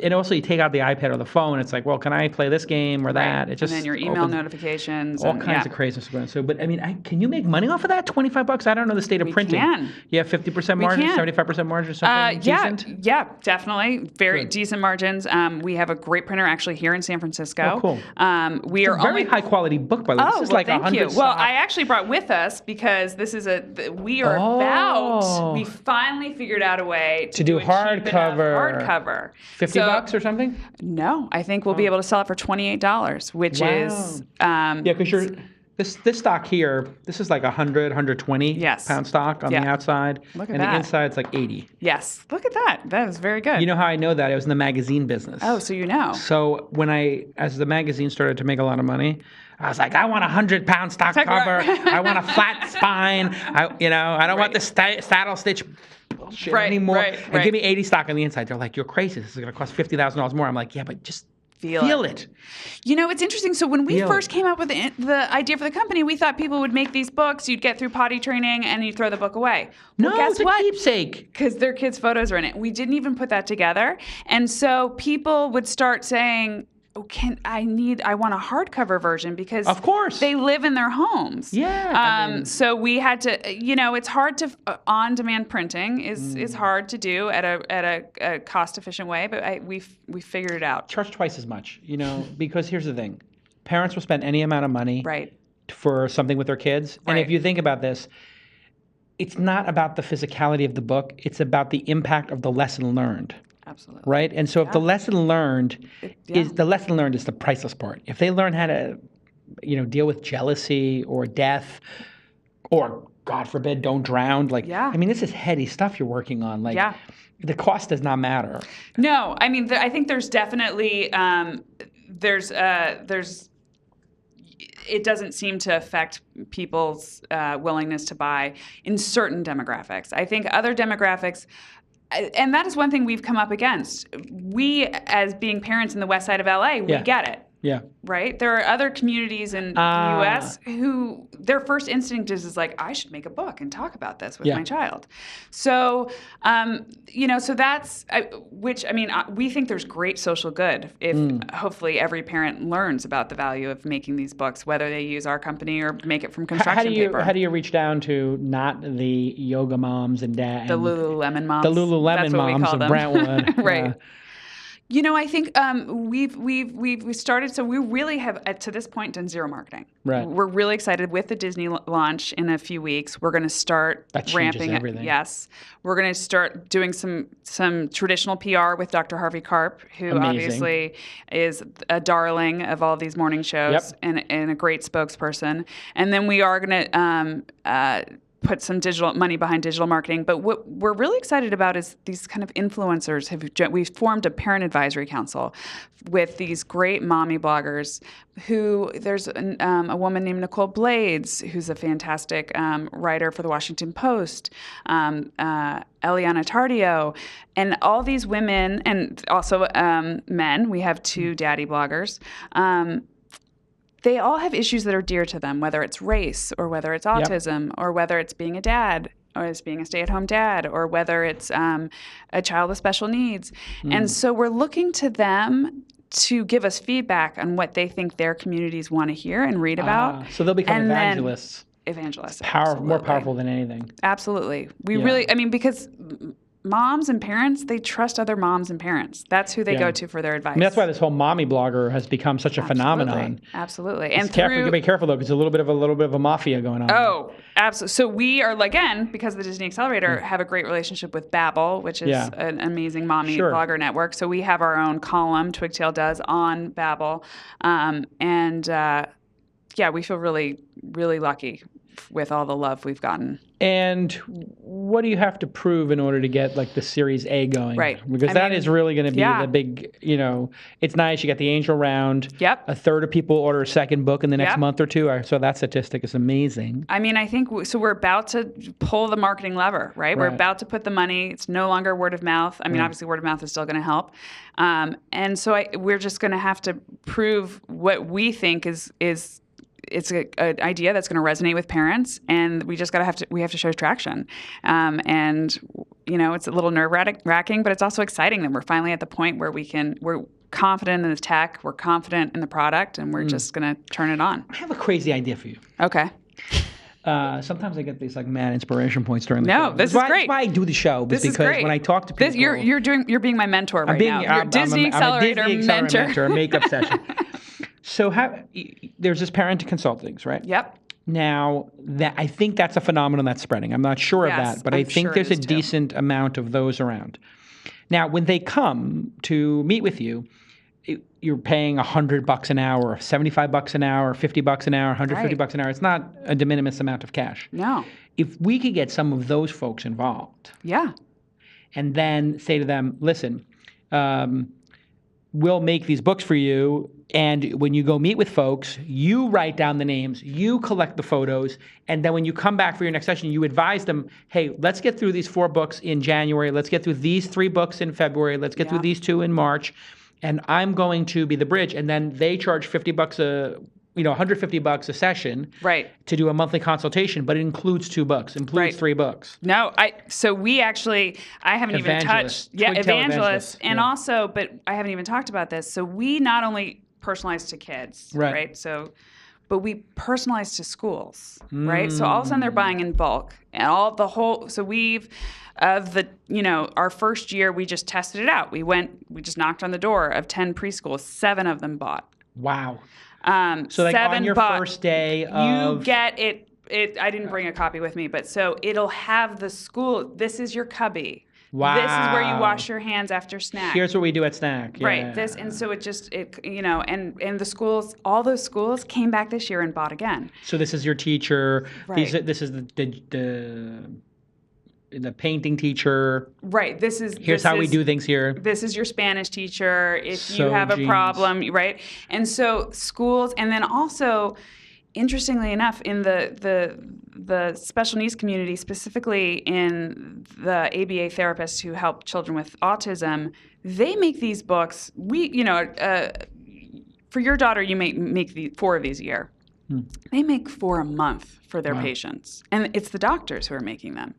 and also you take out the iPad or the phone. It's like, well, can I play this game or that? It just
and then your email notifications,
all kinds of craziness going on. So, but I mean, can you make money off of that? $25? I don't know the state of printing.
Can.
Yeah, 50% margin, 75% margin, or something decent.
Yeah, definitely. Very decent margins. We have a great printer actually here in San Francisco.
Oh, cool.
We are
very high quality book, by the way.
Oh,
this is like
thank you.
100
Well, I actually brought with us because this is we finally figured out a way to do hardcover.
$50 or something?
No, I think we'll be able to sell it for $28, which is
because this stock here, this is like 120 pound stock on the outside.
Look at
and
that.
The inside's like 80.
Yes. Look at that. That is very good.
You know how I know that? I was in the magazine business.
Oh, so you know.
So as the magazine started to make a lot of money, I was like, I want a 100-pound stock cover. I want a flat spine. I don't want the saddle stitch bullshit anymore. And give me 80 stock on the inside. They're like, you're crazy. This is going to cost $50,000 more. I'm like, yeah, but just feel it.
It's interesting. So when we first came up with the idea for the company, we thought people would make these books. You'd get through potty training and you'd throw the book away. Well, guess
it's a keepsake.
Because their kids' photos are in it. We didn't even put that together. And so people would start saying, I want a hardcover version because
of course
they live in their homes.
Yeah.
So we had to, it's hard to on-demand printing is hard to do at a cost-efficient way, but we figured it out.
Charge twice as much, because here's the thing: parents will spend any amount of money for something with their kids, and if you think about this, it's not about the physicality of the book; it's about the impact of the lesson learned.
Absolutely.
Right? And so if the lesson learned is the priceless part. If they learn how to, deal with jealousy or death or, God forbid, don't drown. This is heady stuff you're working on. The cost does not matter.
No, I think there's definitely, it doesn't seem to affect people's willingness to buy in certain demographics. I think other demographics, and that is one thing we've come up against. We, as being parents in the west side of LA, we get it.
Yeah.
Right? There are other communities in the U.S. who their first instinct is like, I should make a book and talk about this with my child. So, so that's, we think there's great social good if hopefully every parent learns about the value of making these books, whether they use our company or make it from construction paper.
How do you reach down to not the yoga moms and dad?
The Lululemon moms.
The Lululemon moms of Brentwood.
Right. I think we've started. So we really have, to this point, done zero marketing.
Right.
We're really excited with the Disney launch in a few weeks. We're going to start ramping
everything.
it. Yes, we're going to start doing some traditional PR with Dr. Harvey Karp, who obviously is a darling of all these morning shows and a great spokesperson. And then we are going to put some digital money behind digital marketing. But what we're really excited about is these kind of influencers. We've formed a parent advisory council with these great mommy bloggers there's a woman named Nicole Blades, who's a fantastic writer for the Washington Post, Eliana Tardio, and all these women, and also men. We have 2 daddy bloggers. They all have issues that are dear to them, whether it's race or whether it's autism or whether it's being a dad or it's being a stay-at-home dad or whether it's a child with special needs. And so we're looking to them to give us feedback on what they think their communities want to hear and read about.
So they'll become evangelists.
Evangelists.
More powerful than anything.
Absolutely. We really, because moms and parents, they trust other moms and parents. That's who they go to for their advice.
That's why this whole mommy blogger has become such a phenomenon.
Absolutely.
And be careful though, because there's a little bit of a mafia going on.
Oh, absolutely. So we are, again, because of the Disney Accelerator, have a great relationship with Babbel, which is an amazing mommy blogger network. So we have our own column, Twigtale does, on Babbel. We feel really, really lucky with all the love we've gotten.
And what do you have to prove in order to get like the Series A going?
Right.
Because that is really going to be
yeah.
the big, it's nice. You got the angel round.
Yep.
A third of people order a second book in the next
Yep.
month or two. So that statistic is amazing.
I mean, I think, so we're about to pull the marketing lever, right? We're about to put the money. It's no longer word of mouth. I mean, obviously word of mouth is still going to help. And so we're just going to have to prove what we think is it's an idea that's going to resonate with parents, and we just have to show traction. And it's a little nerve-wracking, but it's also exciting that we're finally at the point where we're confident in the tech, we're confident in the product, and we're just going to turn it on.
I have a crazy idea for you.
Okay.
Sometimes I get these like mad inspiration points during the show.
This is great.
That's why I do the show.
This is
because
great.
when I talk to people,
you're being my mentor right now. You're Disney Accelerator mentor,
a makeup session. So there's this parent consultings, right?
Yep.
Now, I think that's a phenomenon that's spreading. I'm not sure of that, but I think
sure
there's a decent amount of those around. Now, when they come to meet with you, you're paying $100 an hour, $75 an hour, $50 an hour, $150 an hour. It's not a de minimis amount of cash.
No.
If we could get some of those folks involved,
yeah,
and then say to them, listen, we'll make these books for you. And when you go meet with folks, you write down the names, you collect the photos, and then when you come back for your next session, you advise them, hey, let's get through these 4 books in January, let's get through these 3 books in February, let's get through these 2 in March, and I'm going to be the bridge. And then they charge $150 a session,
right,
to do a monthly consultation, but it includes 2 books, includes 3 books.
No, I haven't even touched evangelists, and also, but I haven't even talked about this. So we not only personalize to kids, right? So, but we personalize to schools, right? So all of a sudden they're buying in bulk, and so we've our first year we just tested it out. We just knocked on the door of 10 preschools, 7 of them bought.
Wow. So like on your first day of...
You get it. I didn't bring a copy with me, but so it'll have the school. This is your cubby.
Wow.
This is where you wash your hands after snack.
Here's what we do at snack. Yeah.
Right. And so and the schools, all those schools came back this year and bought again.
So this is your teacher.
Right.
This is the painting teacher.
Right.
Here's how we do things here.
This is your Spanish teacher. If you have a problem, right? And so schools, and then also, interestingly enough, in the special needs community, specifically in the ABA therapists who help children with autism, they make these books. For your daughter, you make 4 of these a year. They make 4 a month for their patients, and it's the doctors who are making them.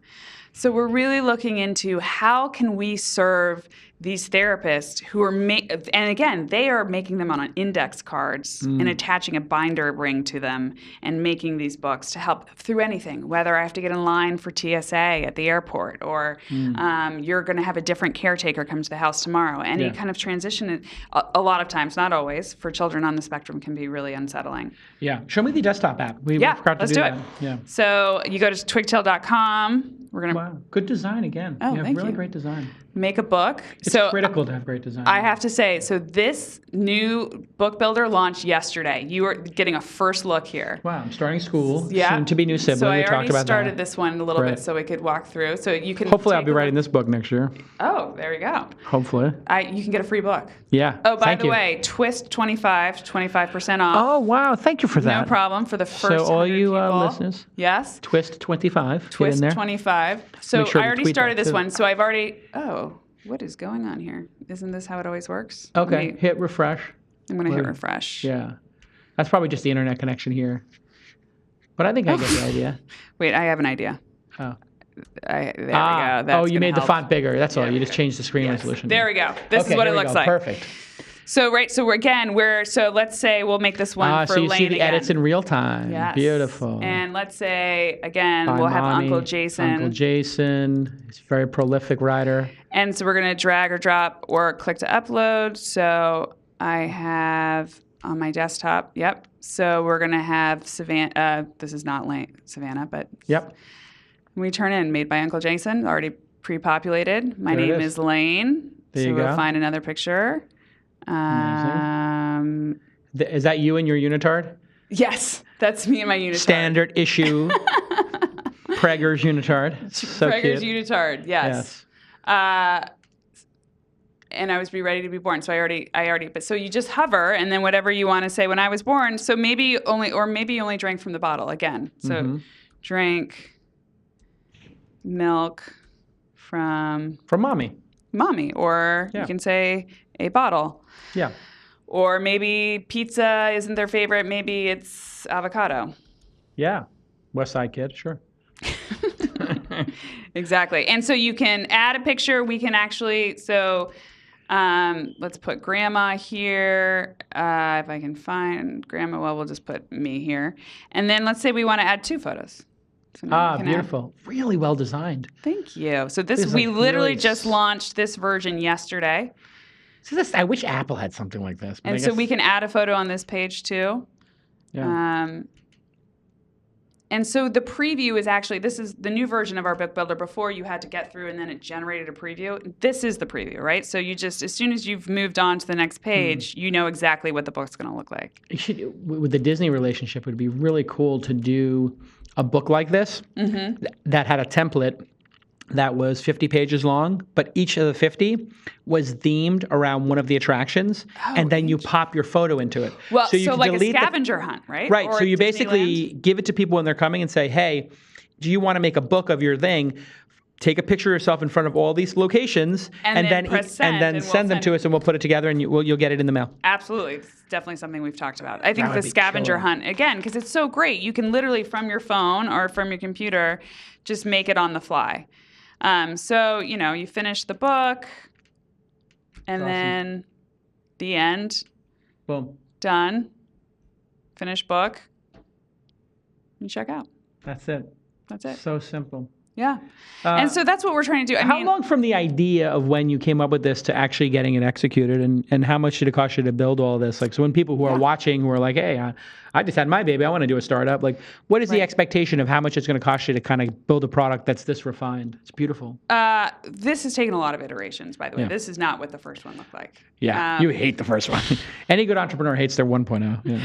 So we're really looking into how can we serve these therapists who are and again, they are making them on index cards and attaching a binder ring to them and making these books to help through anything, whether I have to get in line for TSA at the airport or you're going to have a different caretaker come to the house tomorrow. Any kind of transition, a lot of times, not always, for children on the spectrum can be really unsettling.
Yeah. Show me the desktop app. We forgot to
let's do
that.
it.
Yeah.
So you go to twigtale.com. We're going to...
Wow. Good design again.
Oh,
you have really great design.
Make a book.
It's critical to have great design.
I have to say, so this new book builder launched yesterday. You are getting a first look here.
Wow, I'm starting school.
Yeah.
Soon to be new sibling.
So
we
I
talked about
started
that.
this one a little bit so we could walk through. So you can
hopefully I'll be writing this book next year.
Oh, there we go.
Hopefully.
You can get a free book.
Yeah.
Oh, by the way, Twist 25% off.
Oh, wow. Thank you for that.
No problem for the first
So all you
people.
listeners.
Yes.
Twist 25.
Twist
get in there.
25. So
sure
I already
tweet
started
that,
this
too.
one. So I've already... Oh, what is going on here? Isn't this how it always works?
Okay. Hit refresh.
I'm going to hit refresh.
Yeah. That's probably just the internet connection here. But I think I get the idea.
Wait, I have an idea.
Oh.
There we go. That's
you made
help.
the font bigger. That's all. You just changed the screen resolution.
There we go. This is what it looks like.
Perfect.
So let's say we'll make this one for
so you
Lane
see the
again.
edits in real time.
Yes.
Beautiful.
And let's say, again,
By
we'll have
Mommy,
Uncle Jason.
Uncle Jason. He's a very prolific writer.
And so we're going to drag or drop or click to upload. So I have on my desktop, yep. So we're going to have Savannah. This is not Savannah, but
yep.
We turn in made by Uncle Jason, already pre-populated. My name is Lane.
There
so
you
we'll
go.
find another picture.
Is that you and your unitard?
Yes, that's me and my unitard.
Standard issue Prager's unitard. So
Prager's
cute.
unitard. Yes. And I was Be Ready to Be Born. So but so you just hover, and then whatever you want to say when I was born. So maybe you only drank from the bottle again. So drank milk from
mommy.
Mommy, or you can say a bottle.
Yeah.
Or maybe pizza isn't their favorite. Maybe it's avocado.
Yeah. West Side Kid, sure.
Exactly. And so you can add a picture. We can actually, let's put grandma here. If I can find grandma, well, we'll just put me here. And then let's say we want to add 2 photos. So
beautiful. Really well designed.
Thank you. So we literally just launched this version yesterday.
So I wish Apple had something like this.
And so we can add a photo on this page too.
Yeah.
And so the preview is actually, this is the new version of our book builder. Before you had to get through and then it generated a preview. This is the preview, right? So you just, as soon as you've moved on to the next page, you know exactly what the book's going to look like.
With the Disney relationship, it would be really cool to do a book like this that had a template that was 50 pages long, but each of the 50 was themed around one of the attractions, and then you pop your photo into it.
Well, so like a scavenger hunt, right?
Right.
Or
so you
Disneyland.
basically give it to people when they're coming and say, hey, do you want to make a book of your thing? Take a picture of yourself in front of all these locations, and then
press send, and
send them to us, and we'll put it together, and you'll get it in the mail.
Absolutely. It's definitely something we've talked about. I think the scavenger hunt, again, because it's so great, you can literally from your phone or from your computer just make it on the fly. So, you finish the book, and then the end.
Boom.
Done. Finish book. And check out.
That's it.
That's it.
So simple.
Yeah. And so that's what we're trying to do.
How long from the idea of when you came up with this to actually getting it executed, and how much did it cost you to build all this? Like, so when people who are watching who are like, hey, I just had my baby, I want to do a startup. Like, what is the expectation of how much it's going to cost you to kind of build a product that's this refined? It's beautiful.
This has taken a lot of iterations, by the way. This is not what the first one looked like.
Yeah, you hate the first one. Any good entrepreneur hates their 1.0. Yeah.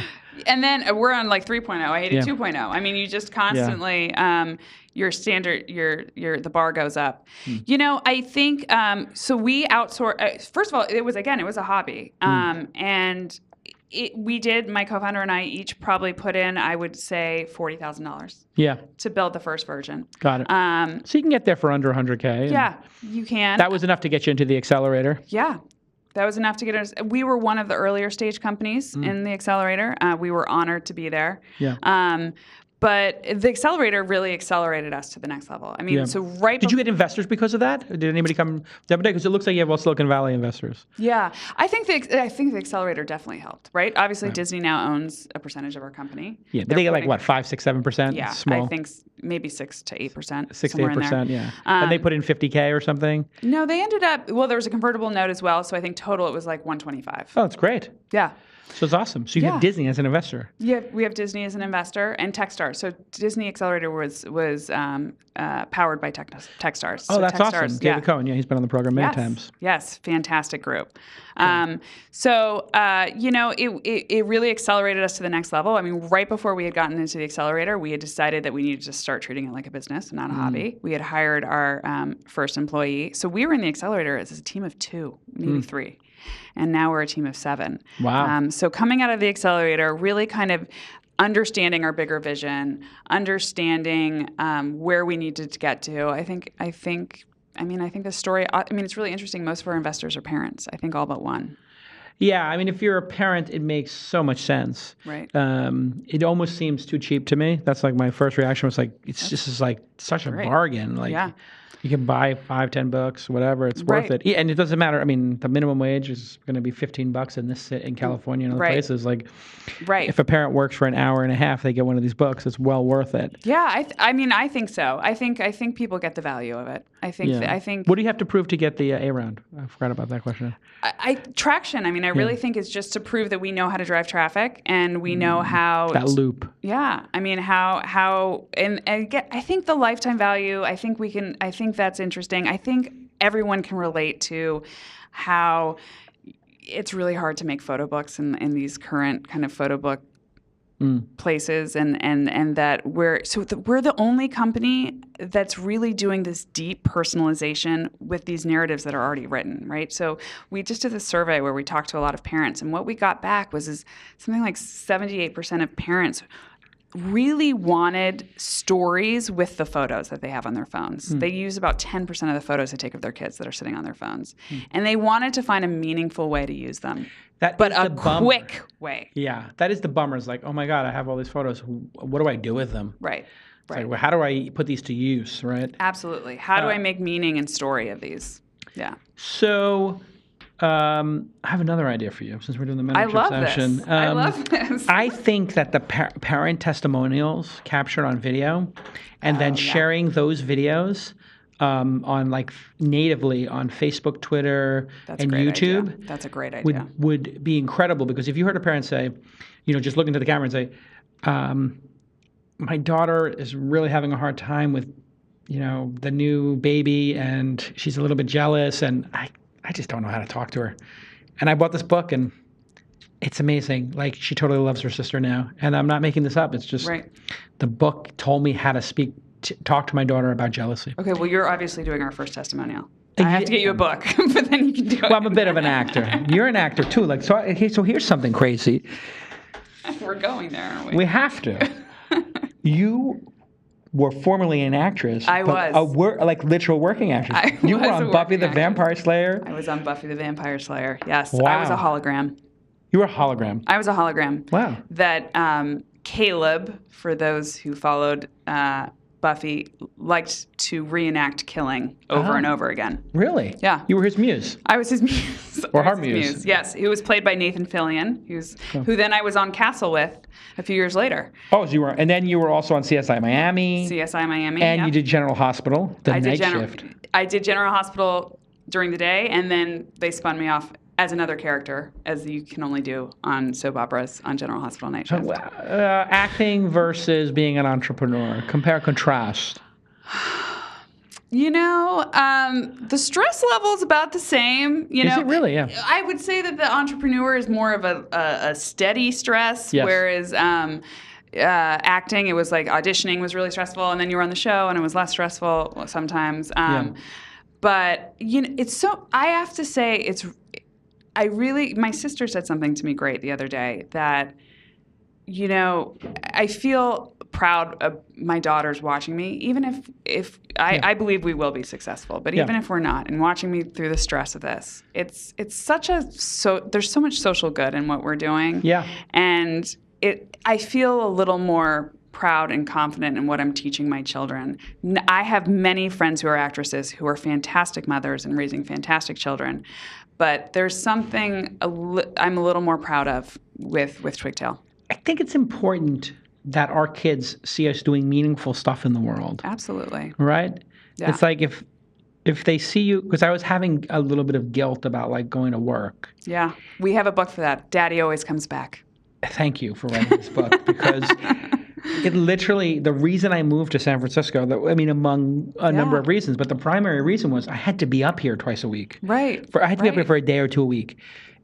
And then we're on like 3.0. I hated 2.0. I mean, you just constantly, your standard, the bar goes up. I think, so we outsource, first of all, it was a hobby. And we did, my co-founder and I each probably put in, I would say, $40,000 to build the first version.
Got it. So you can get there for under 100K.
Yeah, you can.
That was enough to get you into the accelerator.
Yeah. That was enough to get us. We were one of the earlier stage companies in the accelerator. We were honored to be there.
Yeah.
But the accelerator really accelerated us to the next level. I mean, so
Did you get investors because of that? Or did anybody come the other day? Because it looks like you have all Silicon Valley investors.
Yeah, I think the accelerator definitely helped. Right? Obviously, Disney now owns a percentage of our company.
Yeah, but they get like what, 5, 6, 7%?
Yeah,
small.
I think maybe 6 to 8%.
6 to 8%. Yeah. And they put in 50K or something.
No, they ended up. Well, there was a convertible note as well. So I think total it was like 125.
Oh, that's great.
Yeah.
So it's awesome. So you have Disney as an investor.
Yeah, we have Disney as an investor and Techstars. So Disney Accelerator was powered by Techstars.
Oh, that's awesome. David Cohen, he's been on the program many times.
Yes, fantastic group. It really accelerated us to the next level. I mean, right before we had gotten into the accelerator, we had decided that we needed to start treating it like a business, not a hobby. We had hired our first employee. So we were in the accelerator as a team of 2, maybe 3. And now we're a team of 7.
Wow.
So coming out of the accelerator, really kind of understanding our bigger vision, understanding where we needed to get to. I think the story, it's really interesting. Most of our investors are parents, I think all but one.
Yeah, I mean, if you're a parent, it makes so much sense.
Right.
It almost seems too cheap to me. That's like my first reaction was like, it's just like such a bargain. Like, you can buy 5, 10 books, whatever. It's worth it. Yeah, and it doesn't matter. I mean, the minimum wage is going to be $15 in California and other places. Like, if a parent works for an hour and a half, they get one of these books. It's well worth it.
Yeah, I think so. I think people get the value of it. I think.
What do you have to prove to get the A round? I forgot about that question.
Traction. I mean, I really think it's just to prove that we know how to drive traffic and we know how
that loop.
Yeah, I mean, how and again, I think the lifetime value. I think that's interesting. I think everyone can relate to how it's really hard to make photo books in these current kind of photo book places, and that we're the only company that's really doing this deep personalization with these narratives that are already written, right? So we just did this survey where we talked to a lot of parents, and what we got back was something like 78% of parents really wanted stories with the photos that they have on their phones. They use about 10% of the photos they take of their kids that are sitting on their phones. And they wanted to find a meaningful way to use them. But a quick way.
Yeah, that is the bummer. It's like, oh my God, I have all these photos. What do I do with them?
Right.
It's like, well, how do I put these to use, right?
Absolutely. How do I make meaning and story of these? Yeah.
So I have another idea for you since we're doing the mentorship session.
I love this.
I think that the parent testimonials captured on video and then sharing those videos on like natively on Facebook, Twitter, and YouTube.
Idea. That's a great idea.
Would be incredible, because if you heard a parent say, just look into the camera and say, my daughter is really having a hard time with, the new baby, and she's a little bit jealous, and I just don't know how to talk to her. And I bought this book, and it's amazing. Like, she totally loves her sister now. And I'm not making this up. It's just the book told me how to talk to my daughter about jealousy.
Okay, well, you're obviously doing our first testimonial. I have to get you a book, but then you can do it.
Well, I'm a bit of an actor. You're an actor, too. Like, so here's something crazy.
We're going there, aren't we?
We have to. You were formerly an actress.
I was.
Like literal working actress. You were on Buffy the Vampire Slayer.
I was on Buffy the Vampire Slayer, yes.
Wow.
I was a hologram.
You were a hologram.
I was a hologram.
Wow.
That Caleb, for those who followed Buffy, liked to reenact killing over and over again.
Really?
Yeah.
You were his muse.
I was his muse.
Or her muse.
Yes. He was played by Nathan Fillion, who then I was on Castle with a few years later.
Oh, so you were, and then you were also on CSI Miami.
CSI Miami,
and you did General Hospital, the night shift.
I did General Hospital during the day, and then they spun me off as another character, as you can only do on soap operas on General Hospital night shift.
Acting versus being an entrepreneur. Compare, contrast.
The stress level is about the same.
Is it really? Yeah.
I would say that the entrepreneur is more of a steady stress, whereas acting, it was like auditioning was really stressful, and then you were on the show, and it was less stressful sometimes. But it's so. I have to say, my sister said something to me great the other day that, I feel proud of my daughters watching me, even if I believe we will be successful, but even if we're not, and watching me through the stress of this, it's there's so much social good in what we're doing.
Yeah.
And I feel a little more proud and confident in what I'm teaching my children. I have many friends who are actresses who are fantastic mothers and raising fantastic children, but there's something I'm a little more proud of with Twigtale.
I think it's important that our kids see us doing meaningful stuff in the world.
Absolutely.
Right? Yeah. It's like if they see you, because I was having a little bit of guilt about like going to work. Yeah.
We have a book for that. Daddy Always Comes Back.
Thank you for writing this book, because it literally, the reason I moved to San Francisco, among a number of reasons, but the primary reason was I had to be up here twice a week.
Right.
I had to be up here for a day or two a week.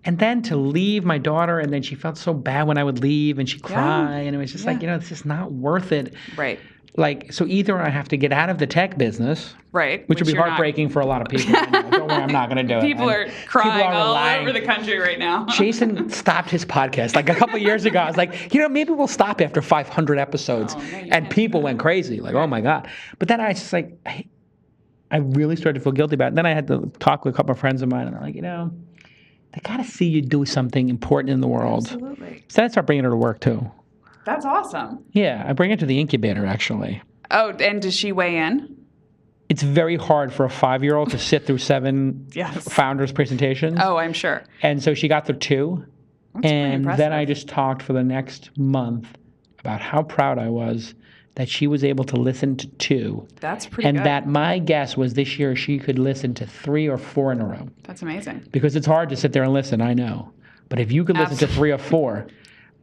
And then to leave my daughter, and then she felt so bad when I would leave, and she'd cry, and it was just like, it's just not worth it.
Right.
Like, so either I have to get out of the tech business,
right,
which would be heartbreaking for a lot of people. Don't worry, I'm not going to do it.
People are crying all over the country right now.
Jason stopped his podcast like a couple of years ago. I was like, maybe we'll stop after 500 episodes. And people went crazy, like, oh my God. But then I was just like, I really started to feel guilty about it. And then I had to talk with a couple of friends of mine, and they're like, they got to see you do something important in the world.
Absolutely.
So I start bringing her to work too.
That's awesome.
Yeah, I bring her to the incubator, actually.
Oh, and does she weigh in?
It's very hard for a 5-year-old to sit through 7 founders' presentations.
Oh, I'm sure.
And so she got through 2.
That's pretty impressive.
Then I just talked for the next month about how proud I was that she was able to listen to 2.
That's pretty
good.
And
that my guess was this year she could listen to 3 or 4 in a row.
That's amazing.
Because it's hard to sit there and listen, I know. But if you could listen to 3 or 4,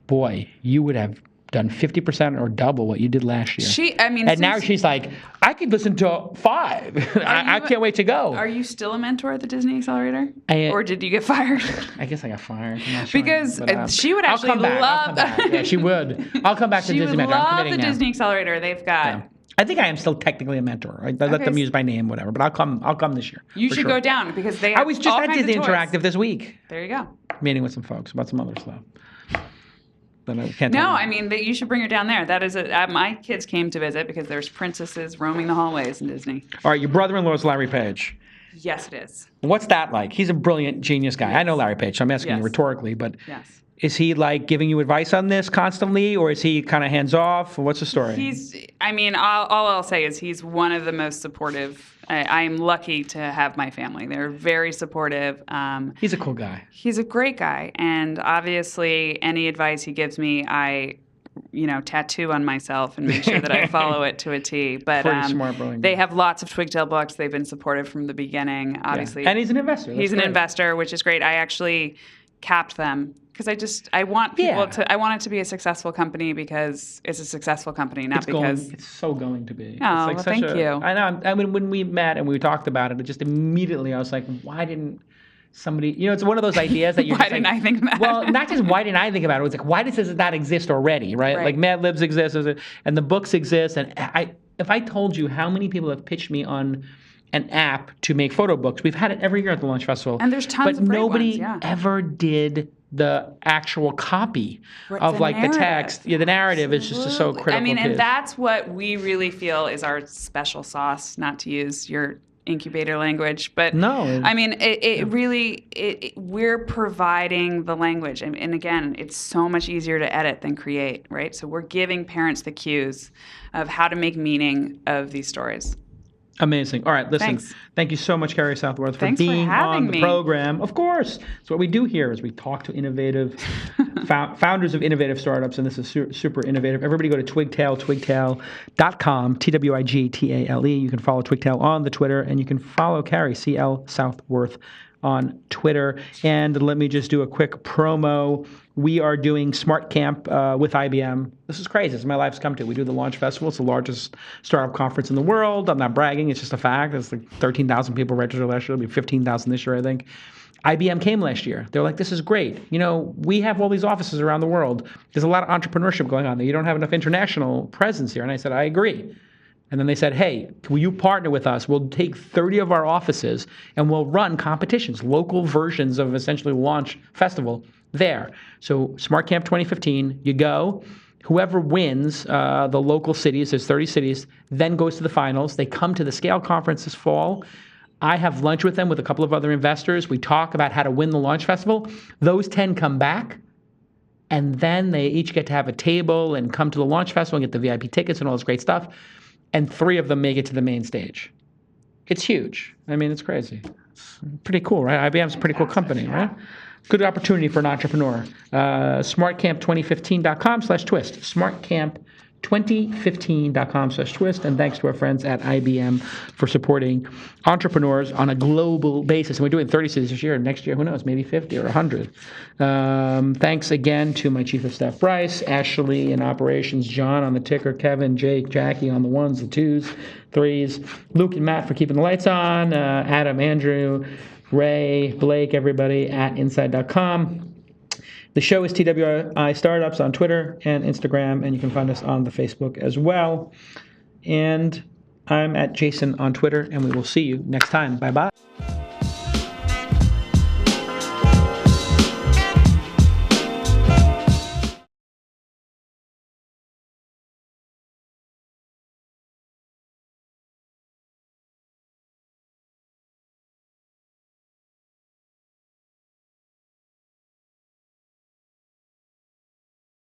boy, you would have done 50% or double what you did last year.
And
now she's like, I could listen to 5. I can't wait to go.
Are you still a mentor at the Disney Accelerator?
I-
Or did you get fired?
I guess I got fired. I'm not sure,
Because
but,
she would actually
I'll come
love.
back. Yeah, she would. I'll come back to
She
Disney
would
Mentor. I'm
love
committing
the
now.
Disney Accelerator. They've got.
Yeah. I think I am still technically a mentor. I let them use my name, whatever. But I'll come this year.
You
for
should
sure.
go down because they. Have
I was just
all
at
kinds of
Disney
toys.
Interactive this week,
There you go.
meeting with some folks about some other stuff. But I can't
No,
tell you.
I mean that you should bring her down there. That is my kids came to visit because there's princesses roaming the hallways in Disney.
All right, your brother-in-law is Larry Page.
Yes, it is.
What's that like? He's a brilliant, genius guy. I know Larry Page, so I'm asking you
Yes.
rhetorically, but
Yes.
is he like giving you advice on this constantly, or is he kind of hands off? What's the story?
All I'll say is he's one of the most supportive. I am lucky to have my family. They're very supportive.
He's a cool guy.
He's a great guy, and obviously, any advice he gives me, I, tattoo on myself and make sure that I follow it to a T. But
Pretty smart, brilliant
they
guy.
have lots of Twigtale books. They've been supportive from the beginning. Obviously,
And he's an investor.
He's an investor, which is great. I actually capped them because I want people I want it to be a successful company because it's a successful company, not because.
It's so going to be.
Oh,
it's
well, thank you.
I know. I mean, when we met and we talked about it, just immediately I was like, why didn't somebody? It's one of those ideas that you're
Why
just
didn't
like,
I think of that?
Well, not just why didn't I think about it. It was like, why does this not exist already, right?
Right.
Like Mad Libs exists, and the books exist, and if I told you how many people have pitched me on an app to make photo books, we've had it every year at the Launch Festival.
And there's tons
but
of great
nobody
ones, yeah.
ever did the actual copy of
the
like
narrative.
the text. Yeah, the narrative is just so
Absolutely.
critical.
And
too.
that's what we really feel is our special sauce, not to use your incubator language, but
No.
we're providing the language. And again, it's so much easier to edit than create, right? So we're giving parents the cues of how to make meaning of these stories.
Amazing. All right, listen.
Thanks.
Thank you so much, Carrie Southworth, for
Thanks for
being
having
on the
me.
program. Of course. So what we do here is we talk to innovative founders of innovative startups, and this is super innovative. Everybody go to Twigtale, twigtale.com, Twigtale. You can follow Twigtale on the Twitter, and you can follow Carrie, CL Southworth, on Twitter. And let me just do a quick promo. We are doing Smart Camp with IBM. This is crazy. This is my life's come to. We do the Launch Festival. It's the largest startup conference in the world. I'm not bragging. It's just a fact. It's like 13,000 people registered last year. It'll be 15,000 this year, I think. IBM came last year. They're like, this is great. We have all these offices around the world. There's a lot of entrepreneurship going on there. You don't have enough international presence here. And I said, I agree. And then they said, hey, will you partner with us? We'll take 30 of our offices and we'll run competitions, local versions of essentially Launch Festival there. So Smart Camp 2015, you go. Whoever wins the local cities, there's 30 cities, then goes to the finals. They come to the Scale Conference this fall. I have lunch with them with a couple of other investors. We talk about how to win the Launch Festival. Those 10 come back. And then they each get to have a table and come to the Launch Festival and get the VIP tickets and all this great stuff. And 3 of them make it to the main stage. It's huge. I mean, it's crazy. It's pretty cool, right? IBM's a pretty cool company, right? Good opportunity for an entrepreneur. Smartcamp2015.com/twist. Smartcamp2015.com/twist. And thanks to our friends at IBM for supporting entrepreneurs on a global basis. And we're doing 30 cities this year. Next year, who knows, maybe 50 or 100. Thanks again to my Chief of Staff, Bryce, Ashley in operations, John on the ticker, Kevin, Jake, Jackie on the 1s, the 2s, 3s, Luke and Matt for keeping the lights on, Adam, Andrew, Ray, Blake, everybody at inside.com. The show is TWI Startups on Twitter and Instagram, and you can find us on the Facebook as well. And I'm at Jason on Twitter, and we will see you next time. Bye-bye.